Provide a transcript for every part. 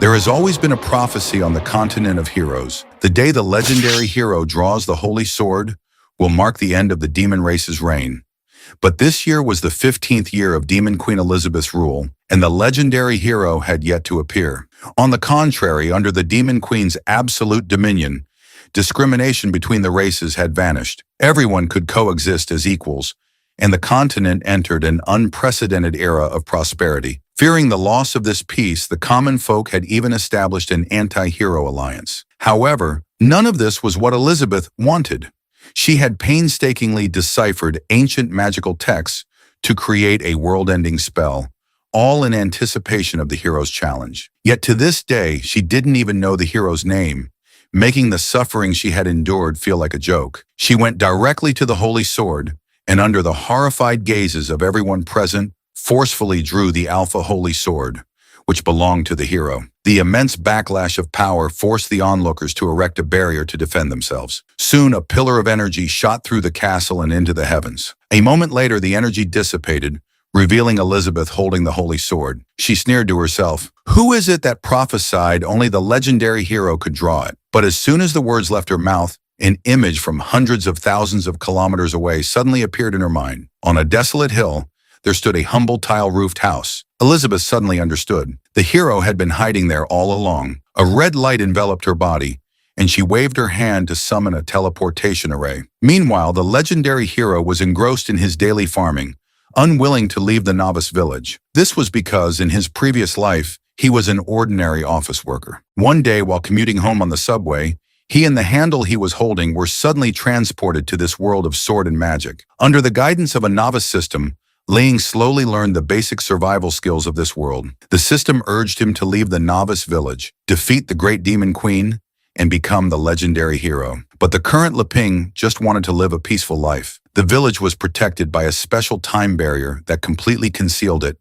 There has always been a prophecy on the continent of heroes. The day the legendary hero draws the holy sword will mark the end of the demon race's reign. But this year was the 15th year of Demon Queen Elizabeth's rule, and the legendary hero had yet to appear. On the contrary, under the Demon Queen's absolute dominion, discrimination between the races had vanished. Everyone could coexist as equals, and the continent entered an unprecedented era of prosperity. Fearing the loss of this peace, the common folk had even established an anti-hero alliance. However, none of this was what Elizabeth wanted. She had painstakingly deciphered ancient magical texts to create a world-ending spell, all in anticipation of the hero's challenge. Yet to this day, she didn't even know the hero's name, making the suffering she had endured feel like a joke. She went directly to the holy sword, and under the horrified gazes of everyone present, forcefully drew the Alpha Holy Sword, which belonged to the hero. The immense backlash of power forced the onlookers to erect a barrier to defend themselves. Soon, a pillar of energy shot through the castle and into the heavens. A moment later, the energy dissipated, revealing Elizabeth holding the holy sword. She sneered to herself, "Who is it that prophesied only the legendary hero could draw it?" But as soon as the words left her mouth, an image from hundreds of thousands of kilometers away suddenly appeared in her mind. On a desolate hill, there stood a humble tile-roofed house. Elizabeth suddenly understood. The hero had been hiding there all along. A red light enveloped her body, and she waved her hand to summon a teleportation array. Meanwhile, the legendary hero was engrossed in his daily farming, unwilling to leave the novice village. This was because, in his previous life, he was an ordinary office worker. One day, while commuting home on the subway, he and the handle he was holding were suddenly transported to this world of sword and magic. Under the guidance of a novice system, Ling slowly learned the basic survival skills of this world. The system urged him to leave the novice village, defeat the great demon queen, and become the legendary hero. But the current Leping just wanted to live a peaceful life. The village was protected by a special time barrier that completely concealed it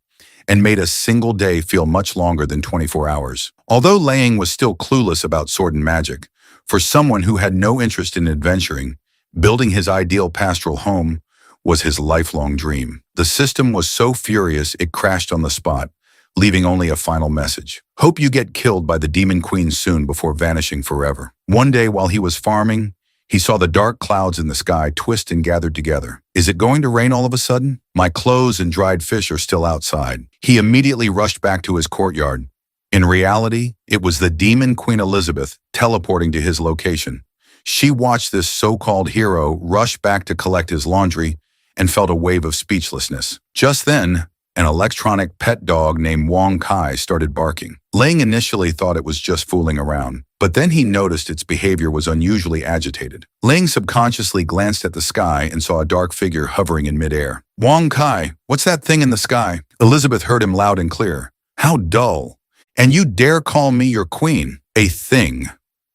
and made a single day feel much longer than 24 hours. Although Ling was still clueless about sword and magic, for someone who had no interest in adventuring, building his ideal pastoral home was his lifelong dream. The system was so furious it crashed on the spot, leaving only a final message. "Hope you get killed by the Demon Queen soon before vanishing forever." One day while he was farming, he saw the dark clouds in the sky twist and gathered together. "Is it going to rain all of a sudden? My clothes and dried fish are still outside." He immediately rushed back to his courtyard. In reality, it was the Demon Queen Elizabeth teleporting to his location. She watched this so-called hero rush back to collect his laundry and felt a wave of speechlessness. Just then, an electronic pet dog named Wong Kai started barking. Ling initially thought it was just fooling around, but then he noticed its behavior was unusually agitated. Ling subconsciously glanced at the sky and saw a dark figure hovering in midair. "Wong Kai, what's that thing in the sky?" Elizabeth heard him loud and clear. "How dull. And you dare call me your queen?" "A thing,"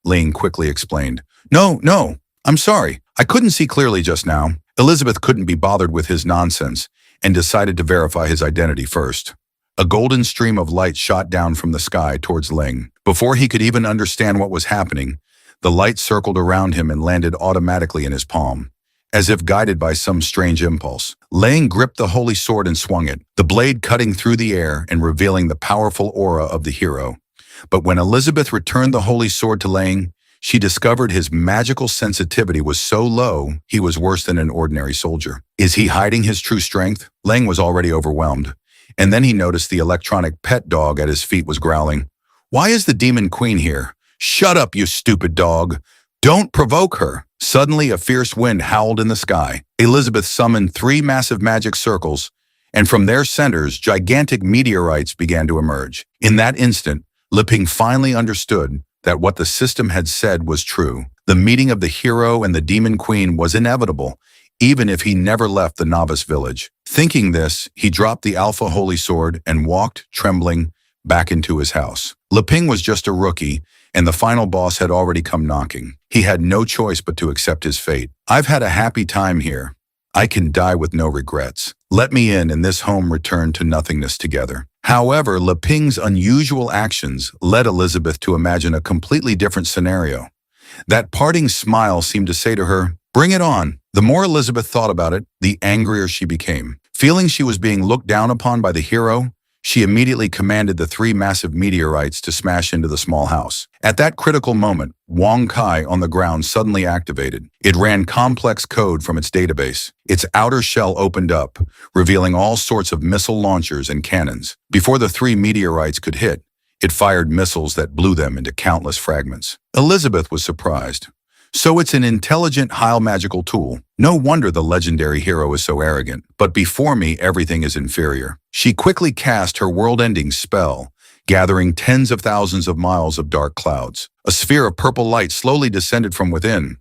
Ling quickly explained. No, I'm sorry. I couldn't see clearly just now." Elizabeth couldn't be bothered with his nonsense and decided to verify his identity first. A golden stream of light shot down from the sky towards Ling. Before he could even understand what was happening, the light circled around him and landed automatically in his palm, as if guided by some strange impulse. Ling gripped the holy sword and swung it, the blade cutting through the air and revealing the powerful aura of the hero. But when Elizabeth returned the holy sword to Ling, she discovered his magical sensitivity was so low, he was worse than an ordinary soldier. Is he hiding his true strength? Ling was already overwhelmed. And then he noticed the electronic pet dog at his feet was growling. "Why is the Demon Queen here?" "Shut up, you stupid dog. Don't provoke her." Suddenly, a fierce wind howled in the sky. Elizabeth summoned 3 massive magic circles, and from their centers, gigantic meteorites began to emerge. In that instant, Leping finally understood that what the system had said was true. The meeting of the hero and the Demon Queen was inevitable, even if he never left the novice village. Thinking this, he dropped the Alpha Holy Sword and walked, trembling, back into his house. Leping was just a rookie, and the final boss had already come knocking. He had no choice but to accept his fate. "I've had a happy time here. I can die with no regrets. Let me in, and this home returned to nothingness together." However, Leping's unusual actions led Elizabeth to imagine a completely different scenario. That parting smile seemed to say to her, "Bring it on." The more Elizabeth thought about it, the angrier she became. Feeling she was being looked down upon by the hero, she immediately commanded the 3 massive meteorites to smash into the small house. At that critical moment, Wang Kai on the ground suddenly activated. It ran complex code from its database. Its outer shell opened up, revealing all sorts of missile launchers and cannons. Before the 3 meteorites could hit, it fired missiles that blew them into countless fragments. Elizabeth was surprised. So it's an intelligent, highly magical tool. No wonder the legendary hero is so arrogant. But before me, everything is inferior. She quickly cast her world-ending spell, gathering tens of thousands of miles of dark clouds. A sphere of purple light slowly descended from within.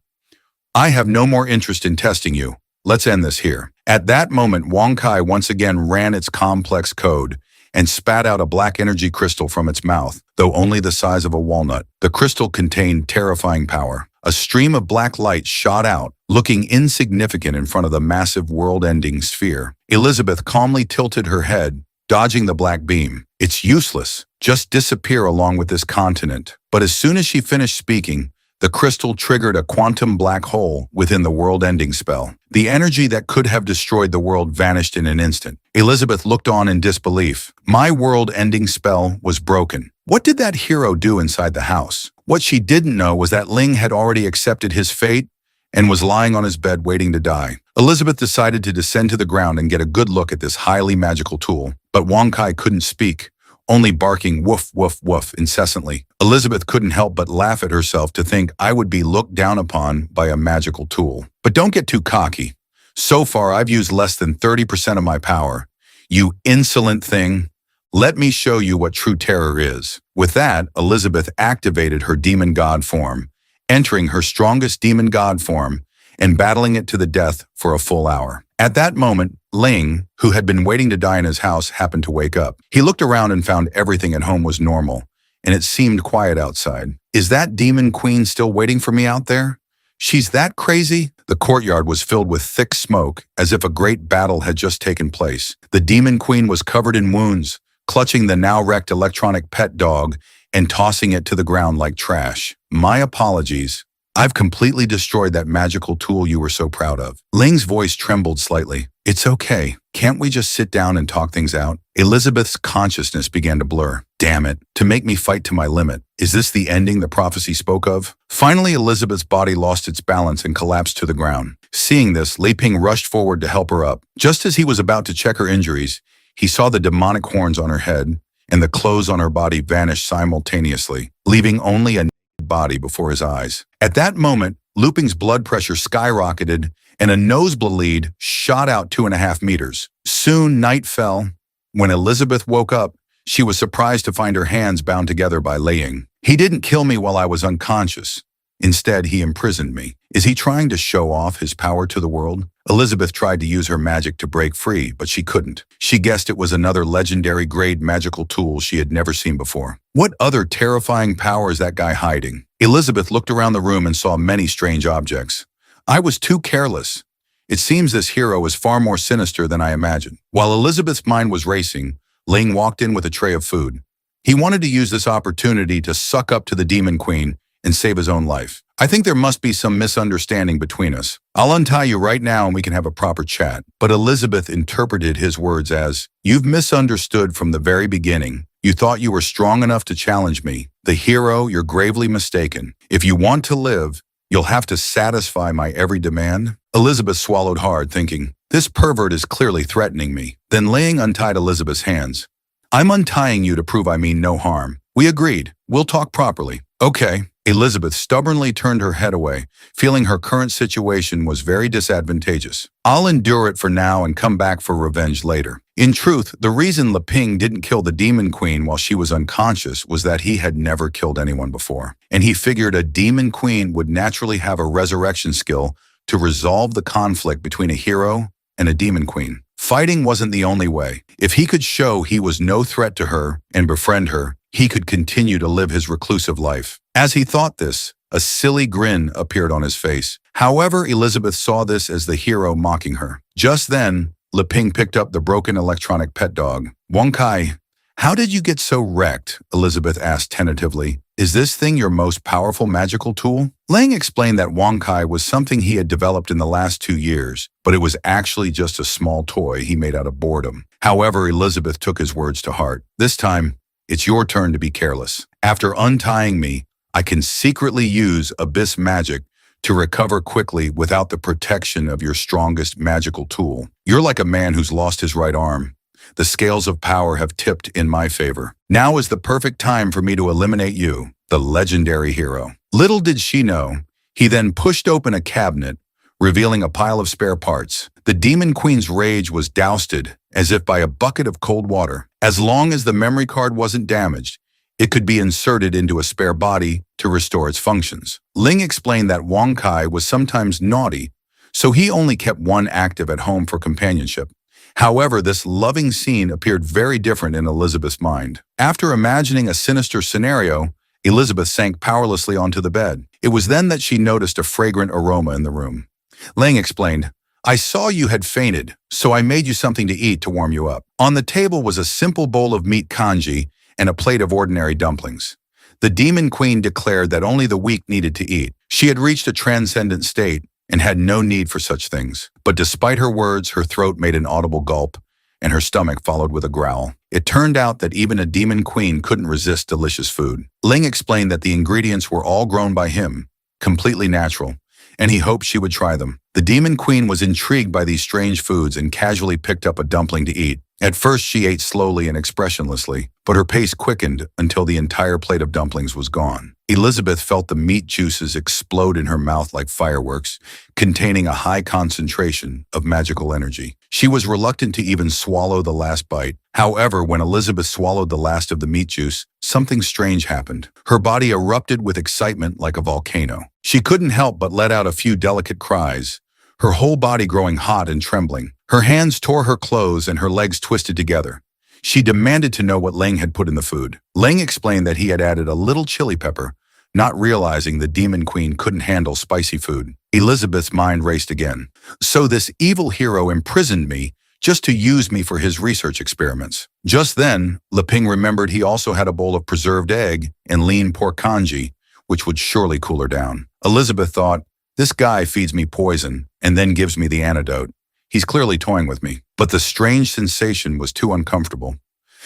I have no more interest in testing you. Let's end this here. At that moment, Wang Kai once again ran its complex code and spat out a black energy crystal from its mouth, though only the size of a walnut. The crystal contained terrifying power. A stream of black light shot out, looking insignificant in front of the massive world-ending sphere. Elizabeth calmly tilted her head, dodging the black beam. It's useless. Just disappear along with this continent. But as soon as she finished speaking, the crystal triggered a quantum black hole within the world-ending spell. The energy that could have destroyed the world vanished in an instant. Elizabeth looked on in disbelief. My world-ending spell was broken. What did that hero do inside the house? What she didn't know was that Ling had already accepted his fate and was lying on his bed waiting to die. Elizabeth decided to descend to the ground and get a good look at this highly magical tool. But Wang Kai couldn't speak, only barking woof, woof, woof incessantly. Elizabeth couldn't help but laugh at herself to think I would be looked down upon by a magical tool. But don't get too cocky. So far, I've used less than 30% of my power. You insolent thing. Let me show you what true terror is. With that, Elizabeth activated her demon god form, entering her strongest demon god form and battling it to the death for a full hour. At that moment, Ling, who had been waiting to die in his house, happened to wake up. He looked around and found everything at home was normal, and it seemed quiet outside. Is that demon queen still waiting for me out there? She's that crazy? The courtyard was filled with thick smoke, as if a great battle had just taken place. The demon queen was covered in wounds, clutching the now-wrecked electronic pet dog and tossing it to the ground like trash. My apologies. I've completely destroyed that magical tool you were so proud of. Ling's voice trembled slightly. It's okay. Can't we just sit down and talk things out? Elizabeth's consciousness began to blur. Damn it. To make me fight to my limit. Is this the ending the prophecy spoke of? Finally, Elizabeth's body lost its balance and collapsed to the ground. Seeing this, Li Ping rushed forward to help her up. Just as he was about to check her injuries, he saw the demonic horns on her head and the clothes on her body vanish simultaneously, leaving only a naked body before his eyes. At that moment, Li Ping's blood pressure skyrocketed and a nosebleed shot out 2.5 meters. Soon night fell. When Elizabeth woke up, she was surprised to find her hands bound together by Ling. He didn't kill me while I was unconscious. Instead, he imprisoned me. Is he trying to show off his power to the world? Elizabeth tried to use her magic to break free, but she couldn't. She guessed it was another legendary grade magical tool she had never seen before. What other terrifying power is that guy hiding? Elizabeth looked around the room and saw many strange objects. I was too careless. It seems this hero is far more sinister than I imagined. While Elizabeth's mind was racing, Ling walked in with a tray of food. He wanted to use this opportunity to suck up to the demon queen and save his own life. I think there must be some misunderstanding between us. I'll untie you right now and we can have a proper chat. But Elizabeth interpreted his words as, you've misunderstood from the very beginning. You thought you were strong enough to challenge me. The hero, you're gravely mistaken. If you want to live, you'll have to satisfy my every demand. Elizabeth swallowed hard, thinking, this pervert is clearly threatening me. Then Ling untied Elizabeth's hands. I'm untying you to prove I mean no harm. We agreed. We'll talk properly. Okay. Elizabeth stubbornly turned her head away, feeling her current situation was very disadvantageous. I'll endure it for now and come back for revenge later. In truth, the reason Li Ping didn't kill the demon queen while she was unconscious was that he had never killed anyone before. And he figured a demon queen would naturally have a resurrection skill to resolve the conflict between a hero and a demon queen. Fighting wasn't the only way. If he could show he was no threat to her and befriend her, he could continue to live his reclusive life. As he thought this, a silly grin appeared on his face. However, Elizabeth saw this as the hero mocking her. Just then, Li Ping picked up the broken electronic pet dog. Wang Kai, How did you get so wrecked? Elizabeth asked tentatively. Is this thing your most powerful magical tool? Lang explained that Wonkai was something he had developed in the last 2 years, but it was actually just a small toy he made out of boredom. However, Elizabeth took his words to heart. This time, it's your turn to be careless. After untying me, I can secretly use abyss magic to recover quickly without the protection of your strongest magical tool. You're like a man who's lost his right arm. The scales of power have tipped in my favor. Now is the perfect time for me to eliminate you, the legendary hero. Little did she know, he then pushed open a cabinet, revealing a pile of spare parts. The Demon Queen's rage was doused as if by a bucket of cold water. As long as the memory card wasn't damaged, it could be inserted into a spare body to restore its functions. Ling explained that Wonkai was sometimes naughty, so he only kept one active at home for companionship. However, this loving scene appeared very different in Elizabeth's mind. After imagining a sinister scenario, Elizabeth sank powerlessly onto the bed. It was then that she noticed a fragrant aroma in the room. Lang explained, I saw you had fainted, so I made you something to eat to warm you up. On the table was a simple bowl of meat congee and a plate of ordinary dumplings. The Demon Queen declared that only the weak needed to eat. She had reached a transcendent state and had no need for such things. But despite her words, her throat made an audible gulp, and her stomach followed with a growl. It turned out that even a Demon Queen couldn't resist delicious food. Ling explained that the ingredients were all grown by him, completely natural, and he hoped she would try them. The Demon Queen was intrigued by these strange foods and casually picked up a dumpling to eat. At first, she ate slowly and expressionlessly, but her pace quickened until the entire plate of dumplings was gone. Elizabeth felt the meat juices explode in her mouth like fireworks, containing a high concentration of magical energy. She was reluctant to even swallow the last bite. However, when Elizabeth swallowed the last of the meat juice, something strange happened. Her body erupted with excitement like a volcano. She couldn't help but let out a few delicate cries, her whole body growing hot and trembling. Her hands tore her clothes and her legs twisted together. She demanded to know what Lang had put in the food. Lang explained that he had added a little chili pepper, not realizing the Demon Queen couldn't handle spicy food. Elizabeth's mind raced again. So this evil hero imprisoned me just to use me for his research experiments. Just then, Leping remembered he also had a bowl of preserved egg and lean pork congee, which would surely cool her down. Elizabeth thought, this guy feeds me poison and then gives me the antidote. He's clearly toying with me. But the strange sensation was too uncomfortable.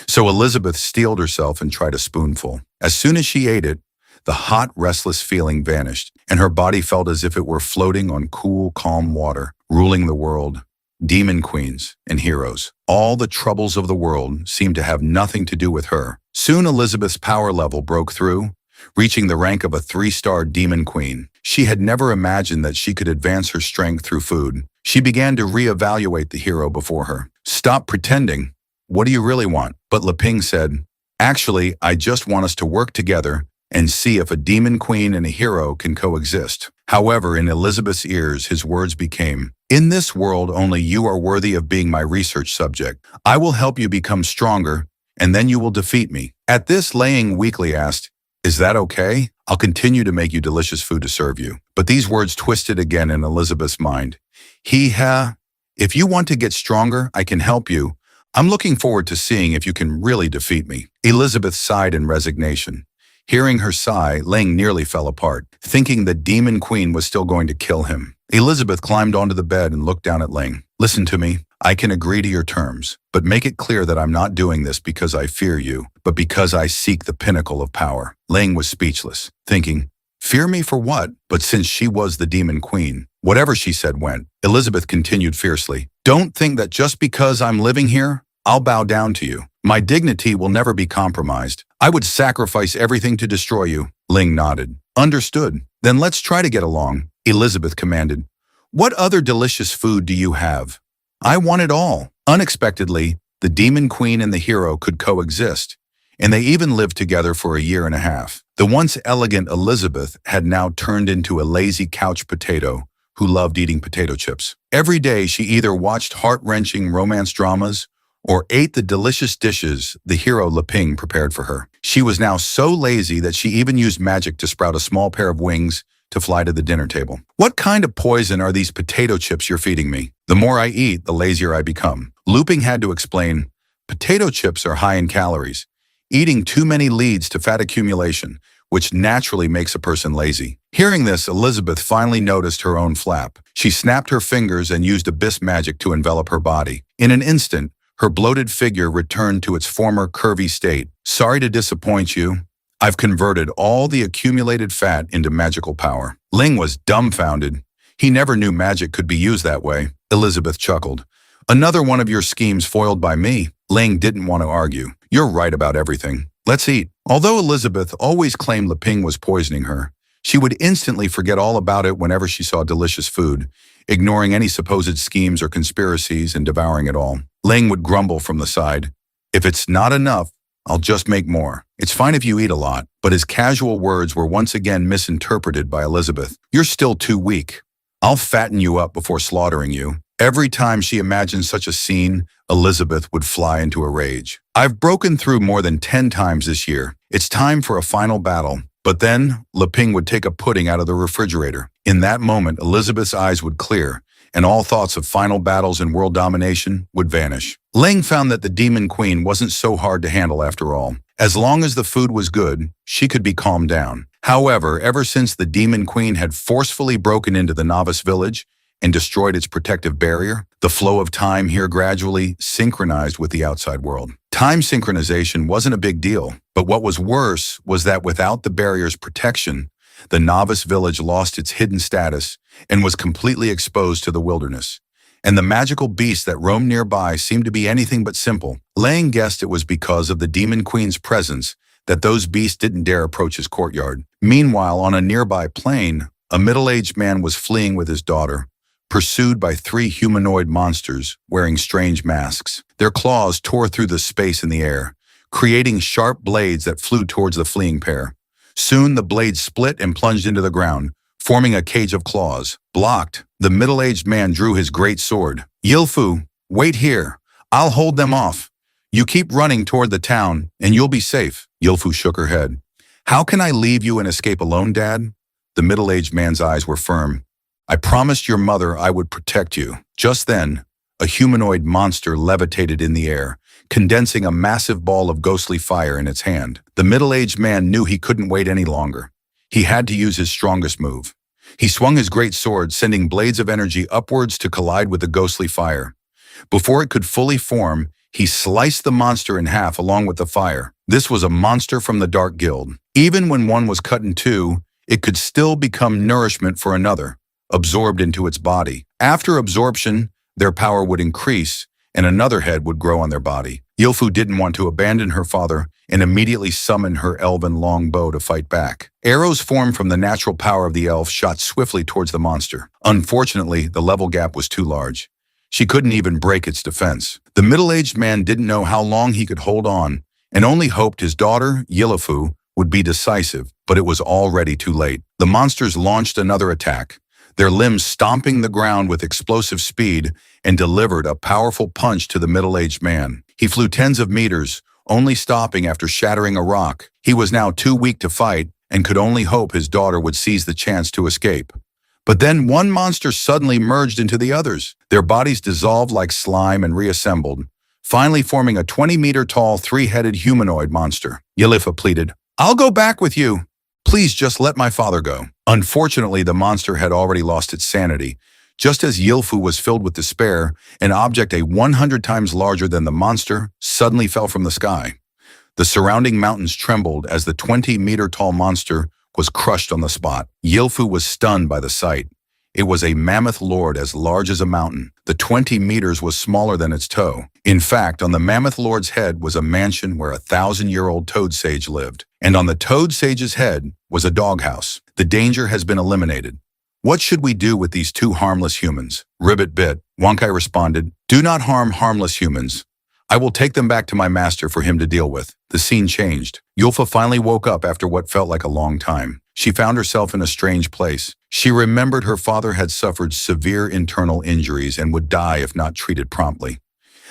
So Elizabeth steeled herself and tried a spoonful. As soon as she ate it, the hot, restless feeling vanished, and her body felt as if it were floating on cool, calm water, ruling the world. Demon queens and heroes. All the troubles of the world seemed to have nothing to do with her. Soon Elizabeth's power level broke through, reaching the rank of a 3-star demon queen. She had never imagined that she could advance her strength through food. She began to reevaluate the hero before her. Stop pretending. What do you really want? But Leping said, actually, I just want us to work together and see if a demon queen and a hero can coexist. However, in Elizabeth's ears, his words became, in this world, only you are worthy of being my research subject. I will help you become stronger, and then you will defeat me. At this, Lang weakly asked, is that okay? I'll continue to make you delicious food to serve you. But these words twisted again in Elizabeth's mind. If you want to get stronger, I can help you. I'm looking forward to seeing if you can really defeat me. Elizabeth sighed in resignation. Hearing her sigh, Lang nearly fell apart, thinking the Demon Queen was still going to kill him. Elizabeth climbed onto the bed and looked down at Lang. Listen to me. I can agree to your terms, but make it clear that I'm not doing this because I fear you, but because I seek the pinnacle of power. Lang was speechless, thinking, fear me for what? But since she was the Demon Queen, whatever she said went. Elizabeth continued fiercely. Don't think that just because I'm living here, I'll bow down to you. My dignity will never be compromised. I would sacrifice everything to destroy you. Ling nodded. Understood. Then let's try to get along, Elizabeth commanded. What other delicious food do you have? I want it all. Unexpectedly, the Demon Queen and the hero could coexist, and they even lived together for 1.5 years. The once elegant Elizabeth had now turned into a lazy couch potato who loved eating potato chips. Every day, she either watched heart-wrenching romance dramas or ate the delicious dishes the hero Leping prepared for her. She was now so lazy that she even used magic to sprout a small pair of wings to fly to the dinner table. What kind of poison are these potato chips you're feeding me? The more I eat, the lazier I become. Looping had to explain, Potato chips are high in calories. Eating too many leads to fat accumulation, which naturally makes a person lazy. Hearing this, Elizabeth finally noticed her own flap. She snapped her fingers and used abyss magic to envelop her body. In an instant, her bloated figure returned to its former curvy state. Sorry to disappoint you. I've converted all the accumulated fat into magical power. Ling was dumbfounded. He never knew magic could be used that way. Elizabeth chuckled. Another one of your schemes foiled by me. Ling didn't want to argue. You're right about everything. Let's eat. Although Elizabeth always claimed Leping was poisoning her, she would instantly forget all about it whenever she saw delicious food, ignoring any supposed schemes or conspiracies and devouring it all. Ling would grumble from the side. If it's not enough, I'll just make more. It's fine if you eat a lot, but his casual words were once again misinterpreted by Elizabeth. You're still too weak. I'll fatten you up before slaughtering you. Every time she imagined such a scene, Elizabeth would fly into a rage. I've broken through more than 10 times this year. It's time for a final battle. But then, Leping would take a pudding out of the refrigerator. In that moment, Elizabeth's eyes would clear, and all thoughts of final battles and world domination would vanish. Ling found that the Demon Queen wasn't so hard to handle after all. As long as the food was good, she could be calmed down. However, ever since the Demon Queen had forcefully broken into the novice village and destroyed its protective barrier, the flow of time here gradually synchronized with the outside world. Time synchronization wasn't a big deal, but what was worse was that without the barrier's protection, the novice village lost its hidden status and was completely exposed to the wilderness. And the magical beasts that roamed nearby seemed to be anything but simple. Lang guessed it was because of the Demon Queen's presence that those beasts didn't dare approach his courtyard. Meanwhile, on a nearby plain, a middle-aged man was fleeing with his daughter, pursued by 3 humanoid monsters wearing strange masks. Their claws tore through the space in the air, creating sharp blades that flew towards the fleeing pair. Soon the blades split and plunged into the ground, forming a cage of claws. Blocked, the middle-aged man drew his great sword. Yilfu, wait here. I'll hold them off. You keep running toward the town, and you'll be safe. Yilfu shook her head. How can I leave you and escape alone, Dad? The middle-aged man's eyes were firm. I promised your mother I would protect you. Just then, a humanoid monster levitated in the air, condensing a massive ball of ghostly fire in its hand. The middle-aged man knew he couldn't wait any longer. He had to use his strongest move. He swung his great sword, sending blades of energy upwards to collide with the ghostly fire. Before it could fully form, he sliced the monster in half along with the fire. This was a monster from the Dark Guild. Even when one was cut in two, it could still become nourishment for another, absorbed into its body. After absorption, their power would increase, and another head would grow on their body. Yilfu didn't want to abandon her father and immediately summoned her elven longbow to fight back. Arrows formed from the natural power of the elf shot swiftly towards the monster. Unfortunately, the level gap was too large. She couldn't even break its defense. The middle-aged man didn't know how long he could hold on and only hoped his daughter, Yilfu, would be decisive, but it was already too late. The monsters launched another attack, their limbs stomping the ground with explosive speed, and delivered a powerful punch to the middle-aged man. He flew tens of meters, only stopping after shattering a rock. He was now too weak to fight and could only hope his daughter would seize the chance to escape. But then one monster suddenly merged into the others. Their bodies dissolved like slime and reassembled, finally forming a 20-meter-tall, 3-headed humanoid monster. Yilifa pleaded, I'll go back with you. Please just let my father go. Unfortunately, the monster had already lost its sanity. Just as Yilfu was filled with despair, an object 100 times larger than the monster suddenly fell from the sky. The surrounding mountains trembled as the 20-meter-tall monster was crushed on the spot. Yilfu was stunned by the sight. It was a mammoth lord as large as a mountain. The 20 meters was smaller than its toe. In fact, on the mammoth lord's head was a mansion where a 1,000-year-old toad sage lived. And on the toad sage's head was a doghouse. The danger has been eliminated. What should we do with these 2 harmless humans? Ribbit bit. Wonkai responded, Do not harm harmless humans. I will take them back to my master for him to deal with. The scene changed. Yulfa finally woke up after what felt like a long time. She found herself in a strange place. She remembered her father had suffered severe internal injuries and would die if not treated promptly.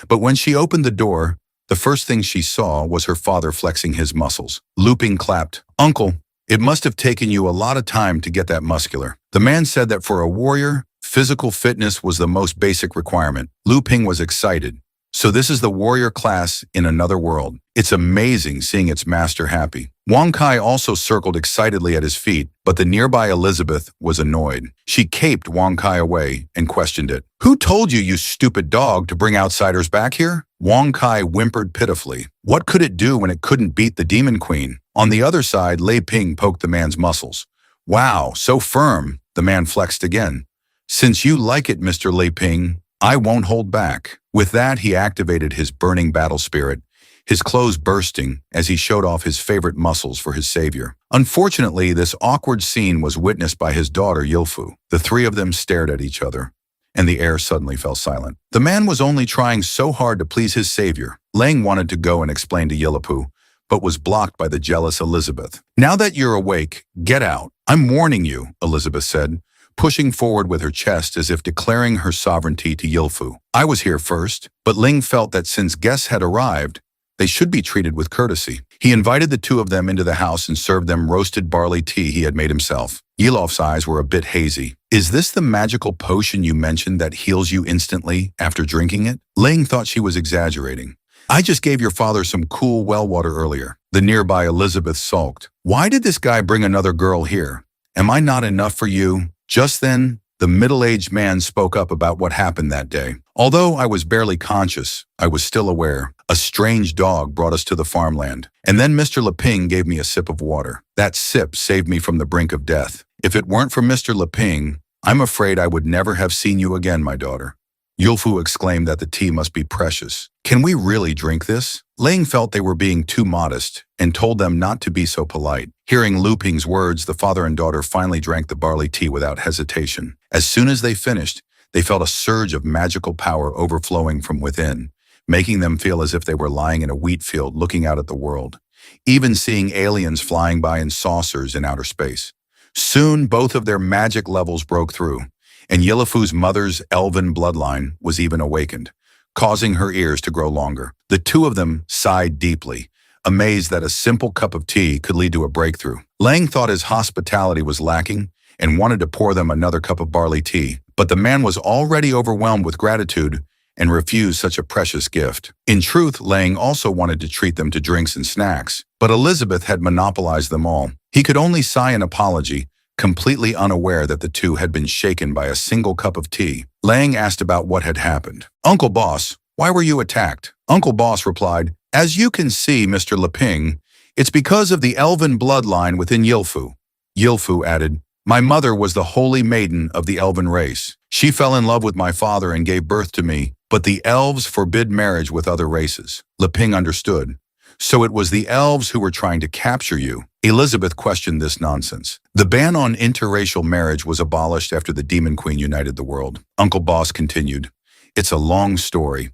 But when she opened the door, the first thing she saw was her father flexing his muscles. Looping clapped, Uncle, it must have taken you a lot of time to get that muscular. The man said that for a warrior, physical fitness was the most basic requirement. Lu Ping was excited. So this is the warrior class in another world. It's amazing seeing its master happy. Wang Kai also circled excitedly at his feet, but the nearby Elizabeth was annoyed. She caped Wang Kai away and questioned it. "Who told you, you stupid dog, to bring outsiders back here?" Wang Kai whimpered pitifully. What could it do when it couldn't beat the demon queen? On the other side, Lei Ping poked the man's muscles. "Wow, so firm," the man flexed again. "Since you like it, Mr. Lei Ping, I won't hold back." With that, he activated his burning battle spirit, his clothes bursting as he showed off his favorite muscles for his savior. Unfortunately, this awkward scene was witnessed by his daughter Yilfu. The three of them stared at each other, and the air suddenly fell silent. The man was only trying so hard to please his savior. Lang wanted to go and explain to Yilfu, but was blocked by the jealous Elizabeth. "Now that you're awake, get out. I'm warning you," Elizabeth said, pushing forward with her chest as if declaring her sovereignty to Yilfu. "I was here first," but Ling felt that since guests had arrived, they should be treated with courtesy. He invited the two of them into the house and served them roasted barley tea he had made himself. Yilof's eyes were a bit hazy. "Is this the magical potion you mentioned that heals you instantly after drinking it?" Ling thought she was exaggerating. "I just gave your father some cool well water earlier." The nearby Elizabeth sulked. "Why did this guy bring another girl here? Am I not enough for you?" Just then, the middle-aged man spoke up about what happened that day. "Although I was barely conscious, I was still aware. A strange dog brought us to the farmland. And then Mr. Leping gave me a sip of water. That sip saved me from the brink of death. If it weren't for Mr. Leping, I'm afraid I would never have seen you again, my daughter." Yulfu exclaimed that the tea must be precious. "Can we really drink this?" Ling felt they were being too modest and told them not to be so polite. Hearing Lu Ping's words, the father and daughter finally drank the barley tea without hesitation. As soon as they finished, they felt a surge of magical power overflowing from within, making them feel as if they were lying in a wheat field looking out at the world, even seeing aliens flying by in saucers in outer space. Soon, both of their magic levels broke through, and Yilifu's mother's elven bloodline was even awakened, causing her ears to grow longer. The two of them sighed deeply, amazed that a simple cup of tea could lead to a breakthrough. Lang thought his hospitality was lacking and wanted to pour them another cup of barley tea, but the man was already overwhelmed with gratitude and refused such a precious gift. In truth, Lang also wanted to treat them to drinks and snacks, but Elizabeth had monopolized them all. He could only sigh an apology, completely unaware that the two had been shaken by a single cup of tea. Lang asked about what had happened. "Uncle Boss, why were you attacked?" Uncle Boss replied, "As you can see, Mr. Leping, it's because of the elven bloodline within Yilfu." Yilfu added, "My mother was the holy maiden of the elven race. She fell in love with my father and gave birth to me, but the elves forbid marriage with other races." Leping understood. "So it was the elves who were trying to capture you." Elizabeth questioned this nonsense. "The ban on interracial marriage was abolished after the Demon Queen united the world." Uncle Boss continued, "It's a long story.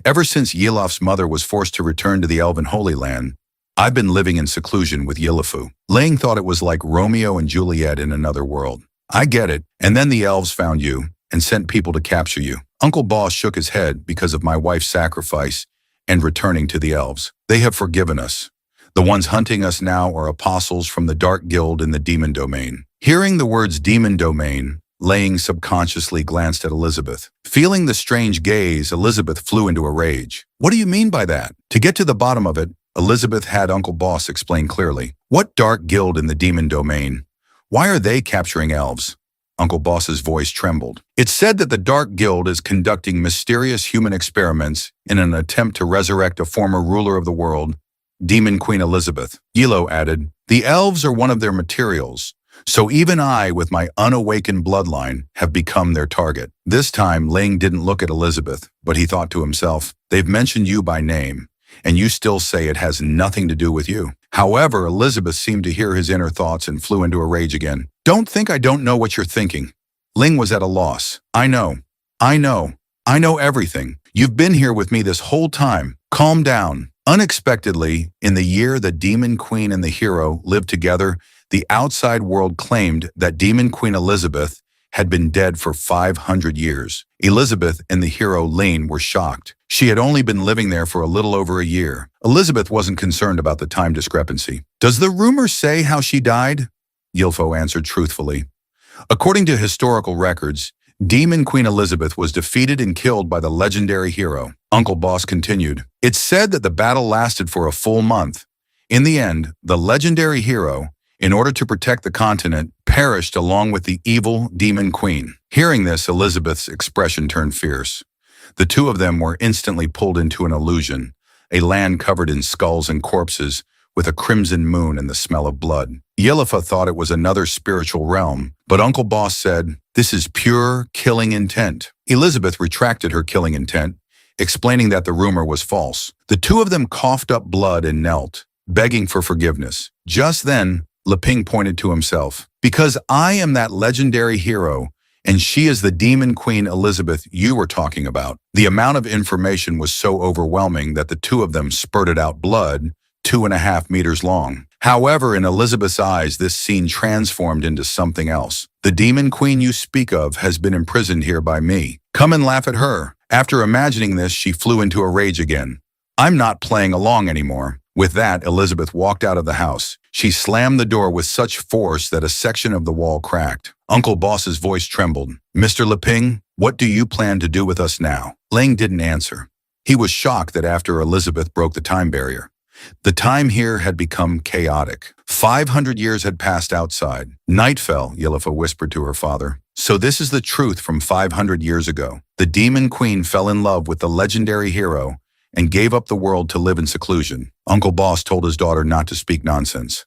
Ever since Yilof's mother was forced to return to the Elven Holy Land, I've been living in seclusion with Yilifu." Lang thought it was like Romeo and Juliet in another world. "I get it. And then the elves found you and sent people to capture you." Uncle Boss shook his head because of my wife's sacrifice and returning to the elves. "They have forgiven us. The ones hunting us now are apostles from the Dark Guild in the Demon Domain." Hearing the words Demon Domain, Lang subconsciously glanced at Elizabeth. Feeling the strange gaze, Elizabeth flew into a rage. "What do you mean by that?" To get to the bottom of it, Elizabeth had Uncle Boss explain clearly. "What Dark Guild in the Demon Domain? Why are they capturing elves?" Uncle Boss's voice trembled. "It's said that the Dark Guild is conducting mysterious human experiments in an attempt to resurrect a former ruler of the world, Demon Queen Elizabeth." Yilo added, "The elves are one of their materials, so even I, with my unawakened bloodline, have become their target." This time, Ling didn't look at Elizabeth, but he thought to himself, "They've mentioned you by name, and you still say it has nothing to do with you." However, Elizabeth seemed to hear his inner thoughts and flew into a rage again. "Don't think I don't know what you're thinking." Ling was at a loss. I know everything. You've been here with me this whole time. Calm down." Unexpectedly, in the year the Demon Queen and the hero lived together, the outside world claimed that Demon Queen Elizabeth had been dead for 500 years. Elizabeth and the hero Lane were shocked. She had only been living there for a little over a year. Elizabeth wasn't concerned about the time discrepancy. "Does the rumor say how she died?" Yilfo answered truthfully. "According to historical records, Demon Queen Elizabeth was defeated and killed by the legendary hero." Uncle Boss continued. It's said that the battle lasted for a full month. In the end, the legendary hero, in order to protect the continent, perished along with the evil demon queen. Hearing this, Elizabeth's expression turned fierce. The two of them were instantly pulled into an illusion, a land covered in skulls and corpses, with a crimson moon and the smell of blood. Yahello thought it was another spiritual realm, but Uncle Boss said, "This is pure killing intent." Elizabeth retracted her killing intent, explaining that the rumor was false. The two of them coughed up blood and knelt, begging for forgiveness. Just then, Leping pointed to himself. "Because I am that legendary hero, and she is the demon queen Elizabeth you were talking about." The amount of information was so overwhelming that the two of them spurted out blood, 2.5 meters long. However, in Elizabeth's eyes, this scene transformed into something else. "The demon queen you speak of has been imprisoned here by me. Come and laugh at her." After imagining this, she flew into a rage again. "I'm not playing along anymore." With that, Elizabeth walked out of the house. She slammed the door with such force that a section of the wall cracked. Uncle Boss's voice trembled. "Mr. Leping, what do you plan to do with us now?" Lang didn't answer. He was shocked that after Elizabeth broke the time barrier, the time here had become chaotic. 500 years had passed outside. Night fell, Yahello whispered to her father. "So this is the truth from 500 years ago. The demon queen fell in love with the legendary hero and gave up the world to live in seclusion." Uncle Boss told his daughter not to speak nonsense.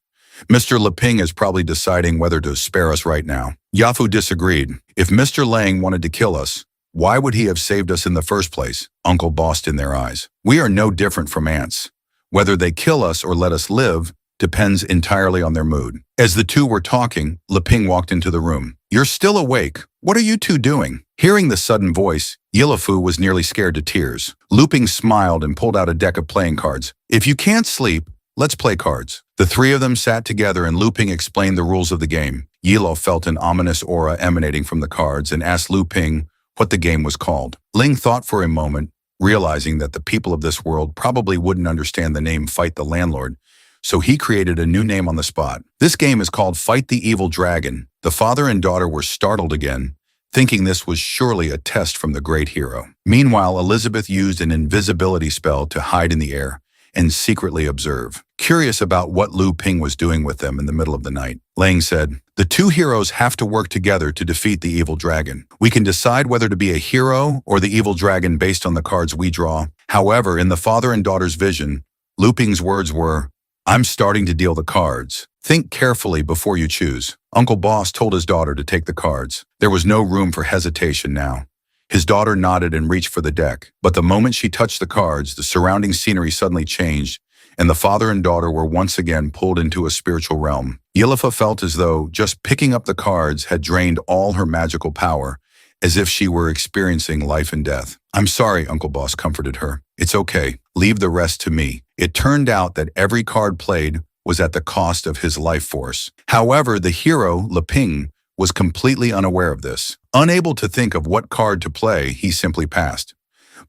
"Mr. Leping is probably deciding whether to spare us right now." Yafu disagreed. "If Mr. Lang wanted to kill us, why would he have saved us in the first place?" Uncle bossed in their eyes. "We are no different from ants. Whether they kill us or let us live depends entirely on their mood." As the two were talking, Leping walked into the room. "You're still awake. What are you two doing?" Hearing the sudden voice, Yahello was nearly scared to tears. Leping smiled and pulled out a deck of playing cards. "If you can't sleep, let's play cards." The three of them sat together and Leping explained the rules of the game. Yahello felt an ominous aura emanating from the cards and asked Leping what the game was called. Ling thought for a moment, realizing that the people of this world probably wouldn't understand the name Fight the Landlord, so he created a new name on the spot. This game is called Fight the Evil Dragon. The father and daughter were startled again, thinking this was surely a test from the great hero. Meanwhile, Elizabeth used an invisibility spell to hide in the air and secretly observe. Curious about what Leping was doing with them in the middle of the night, Lang said, "The two heroes have to work together to defeat the evil dragon. We can decide whether to be a hero or the evil dragon based on the cards we draw." However, in the father and daughter's vision, Leping's words were, "I'm starting to deal the cards. Think carefully before you choose." Uncle Boss told his daughter to take the cards. There was no room for hesitation now. His daughter nodded and reached for the deck, but the moment she touched the cards, the surrounding scenery suddenly changed, and the father and daughter were once again pulled into a spiritual realm. Yahello felt as though just picking up the cards had drained all her magical power, as if she were experiencing life and death. "I'm sorry," Uncle Boss comforted her. "It's okay. Leave the rest to me." It turned out that every card played was at the cost of his life force. However, the hero, Leping, was completely unaware of this. Unable to think of what card to play, he simply passed.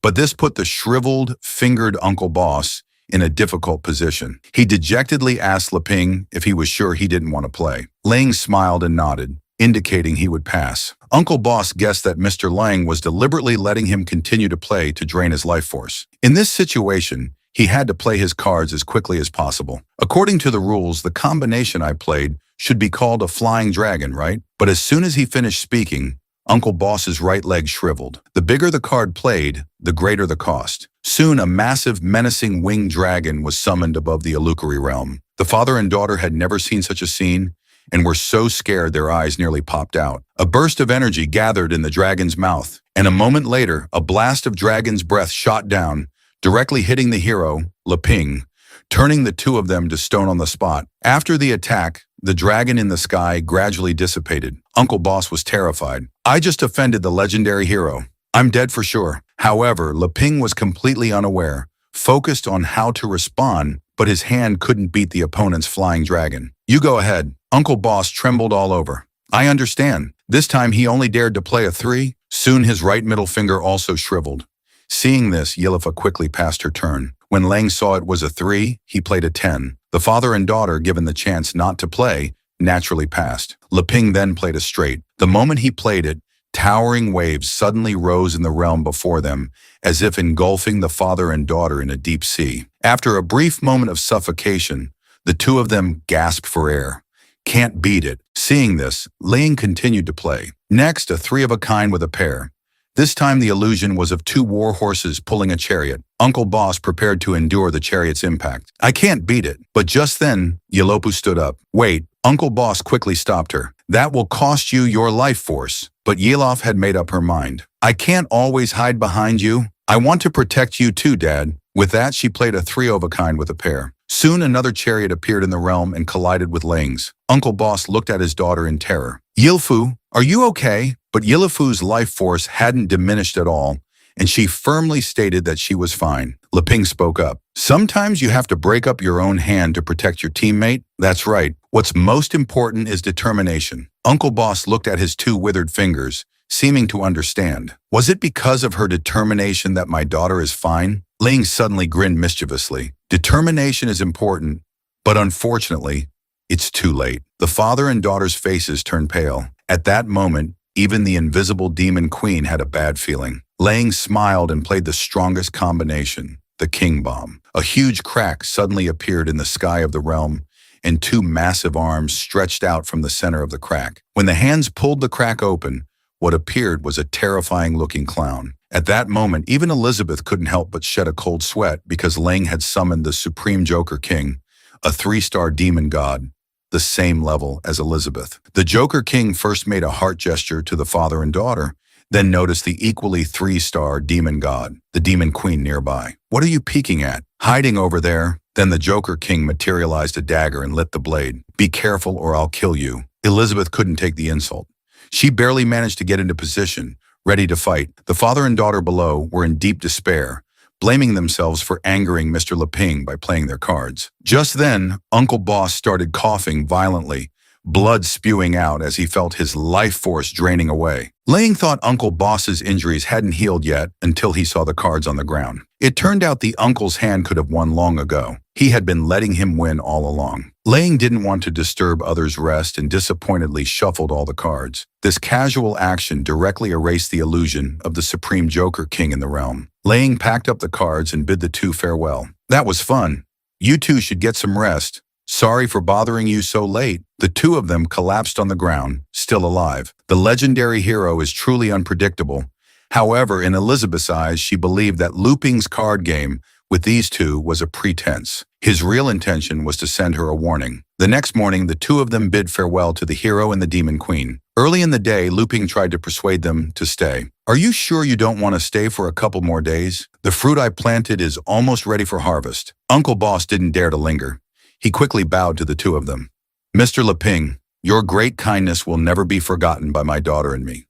But this put the shriveled, fingered Uncle Boss in a difficult position. He dejectedly asked Leping if he was sure he didn't want to play. Lang smiled and nodded, indicating he would pass. Uncle Boss guessed that Mr. Lang was deliberately letting him continue to play to drain his life force. In this situation, he had to play his cards as quickly as possible. "According to the rules, the combination I played should be called a flying dragon, right?" But as soon as he finished speaking, Uncle Boss's right leg shriveled. The bigger the card played, the greater the cost. Soon, a massive, menacing winged dragon was summoned above the illusory realm. The father and daughter had never seen such a scene and were so scared their eyes nearly popped out. A burst of energy gathered in the dragon's mouth, and a moment later, a blast of dragon's breath shot down, directly hitting the hero, Leping, turning the two of them to stone on the spot. After the attack, the dragon in the sky gradually dissipated. Uncle Boss was terrified. "I just offended the legendary hero. I'm dead for sure." However, Leping was completely unaware, focused on how to respond, but his hand couldn't beat the opponent's flying dragon. "You go ahead." Uncle Boss trembled all over. "I understand." This time he only dared to play a 3. Soon his right middle finger also shriveled. Seeing this, Yahello quickly passed her turn. When Lang saw it was a 3, he played a 10. The father and daughter, given the chance not to play, naturally passed. Leping then played a straight. The moment he played it, Towering waves suddenly rose in the realm before them, as if engulfing the father and daughter in a deep sea. After a brief moment of suffocation, the two of them gasped for air. Can't beat it. Seeing this, Ling continued to play. Next, a three-of-a-kind with a pair. This time the illusion was of two war horses pulling a chariot. Uncle Boss prepared to endure the chariot's impact. I can't beat it. But just then, Yelopu stood up. Wait, Uncle Boss quickly stopped her. That will cost you your life force. But Yelof had made up her mind. I can't always hide behind you. I want to protect you too, Dad. With that, she played a three-of-a-kind with a pair. Soon another chariot appeared in the realm and collided with Ling's. Uncle Boss looked at his daughter in terror. Yilfu, are you okay? But Yilfu's life force hadn't diminished at all, and she firmly stated that she was fine. Leping spoke up. Sometimes you have to break up your own hand to protect your teammate. That's right. What's most important is determination. Uncle Boss looked at his two withered fingers, seeming to understand. Was it because of her determination that my daughter is fine? Ling suddenly grinned mischievously. Determination is important, but unfortunately, it's too late. The father and daughter's faces turned pale. At that moment, even the invisible demon queen had a bad feeling. Lang smiled and played the strongest combination, the king bomb. A huge crack suddenly appeared in the sky of the realm, and two massive arms stretched out from the center of the crack. When the hands pulled the crack open, what appeared was a terrifying-looking clown. At that moment, even Elizabeth couldn't help but shed a cold sweat because Lang had summoned the Supreme Joker King, a 3-star demon god, the same level as Elizabeth. The Joker King first made a heart gesture to the father and daughter, then noticed the equally 3-star demon god, the demon queen nearby. What are you peeking at? Hiding over there? Then the Joker King materialized a dagger and lit the blade. Be careful or I'll kill you. Elizabeth couldn't take the insult. She barely managed to get into position, ready to fight. The father and daughter below were in deep despair, blaming themselves for angering Mr. Leping by playing their cards. Just then, Uncle Boss started coughing violently, blood spewing out as he felt his life force draining away. Lang thought Uncle Boss's injuries hadn't healed yet until he saw the cards on the ground. It turned out the uncle's hand could have won long ago. He had been letting him win all along. Lang didn't want to disturb others' rest and disappointedly shuffled all the cards. This casual action directly erased the illusion of the Supreme Joker King in the realm. Lang packed up the cards and bid the two farewell. That was fun. You two should get some rest. Sorry for bothering you so late. The two of them collapsed on the ground, still alive. The legendary hero is truly unpredictable. However, in Elizabeth's eyes, she believed that Luping's card game with these two was a pretense. His real intention was to send her a warning. The next morning, the two of them bid farewell to the hero and the demon queen. Early in the day, Luping tried to persuade them to stay. Are you sure you don't want to stay for a couple more days? The fruit I planted is almost ready for harvest. Uncle Boss didn't dare to linger. He quickly bowed to the two of them. Mr. Leping, your great kindness will never be forgotten by my daughter and me.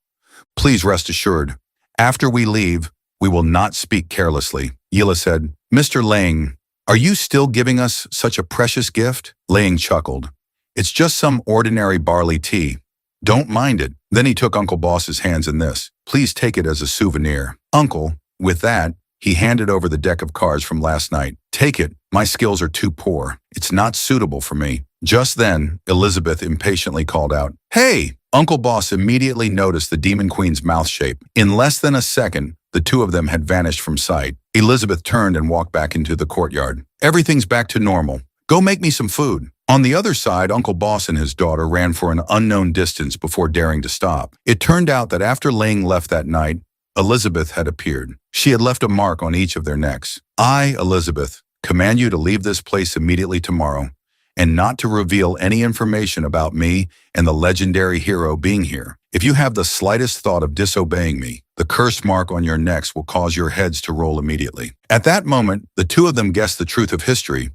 Please rest assured, after we leave, we will not speak carelessly. Yila said, Mr. Lang, are you still giving us such a precious gift? Lang chuckled. It's just some ordinary barley tea. Don't mind it. Then he took Uncle Boss's hands in this. Please take it as a souvenir. Uncle, with that, he handed over the deck of cards from last night. Take it. My skills are too poor. It's not suitable for me. Just then, Elizabeth impatiently called out, Hey! Uncle Boss immediately noticed the Demon Queen's mouth shape. In less than a second, the two of them had vanished from sight. Elizabeth turned and walked back into the courtyard. Everything's back to normal. Go make me some food. On the other side, Uncle Boss and his daughter ran for an unknown distance before daring to stop. It turned out that after Ling left that night, Elizabeth had appeared. She had left a mark on each of their necks. I, Elizabeth, command you to leave this place immediately tomorrow, and not to reveal any information about me and the legendary hero being here. If you have the slightest thought of disobeying me, the curse mark on your necks will cause your heads to roll immediately. At that moment, the two of them guessed the truth of history.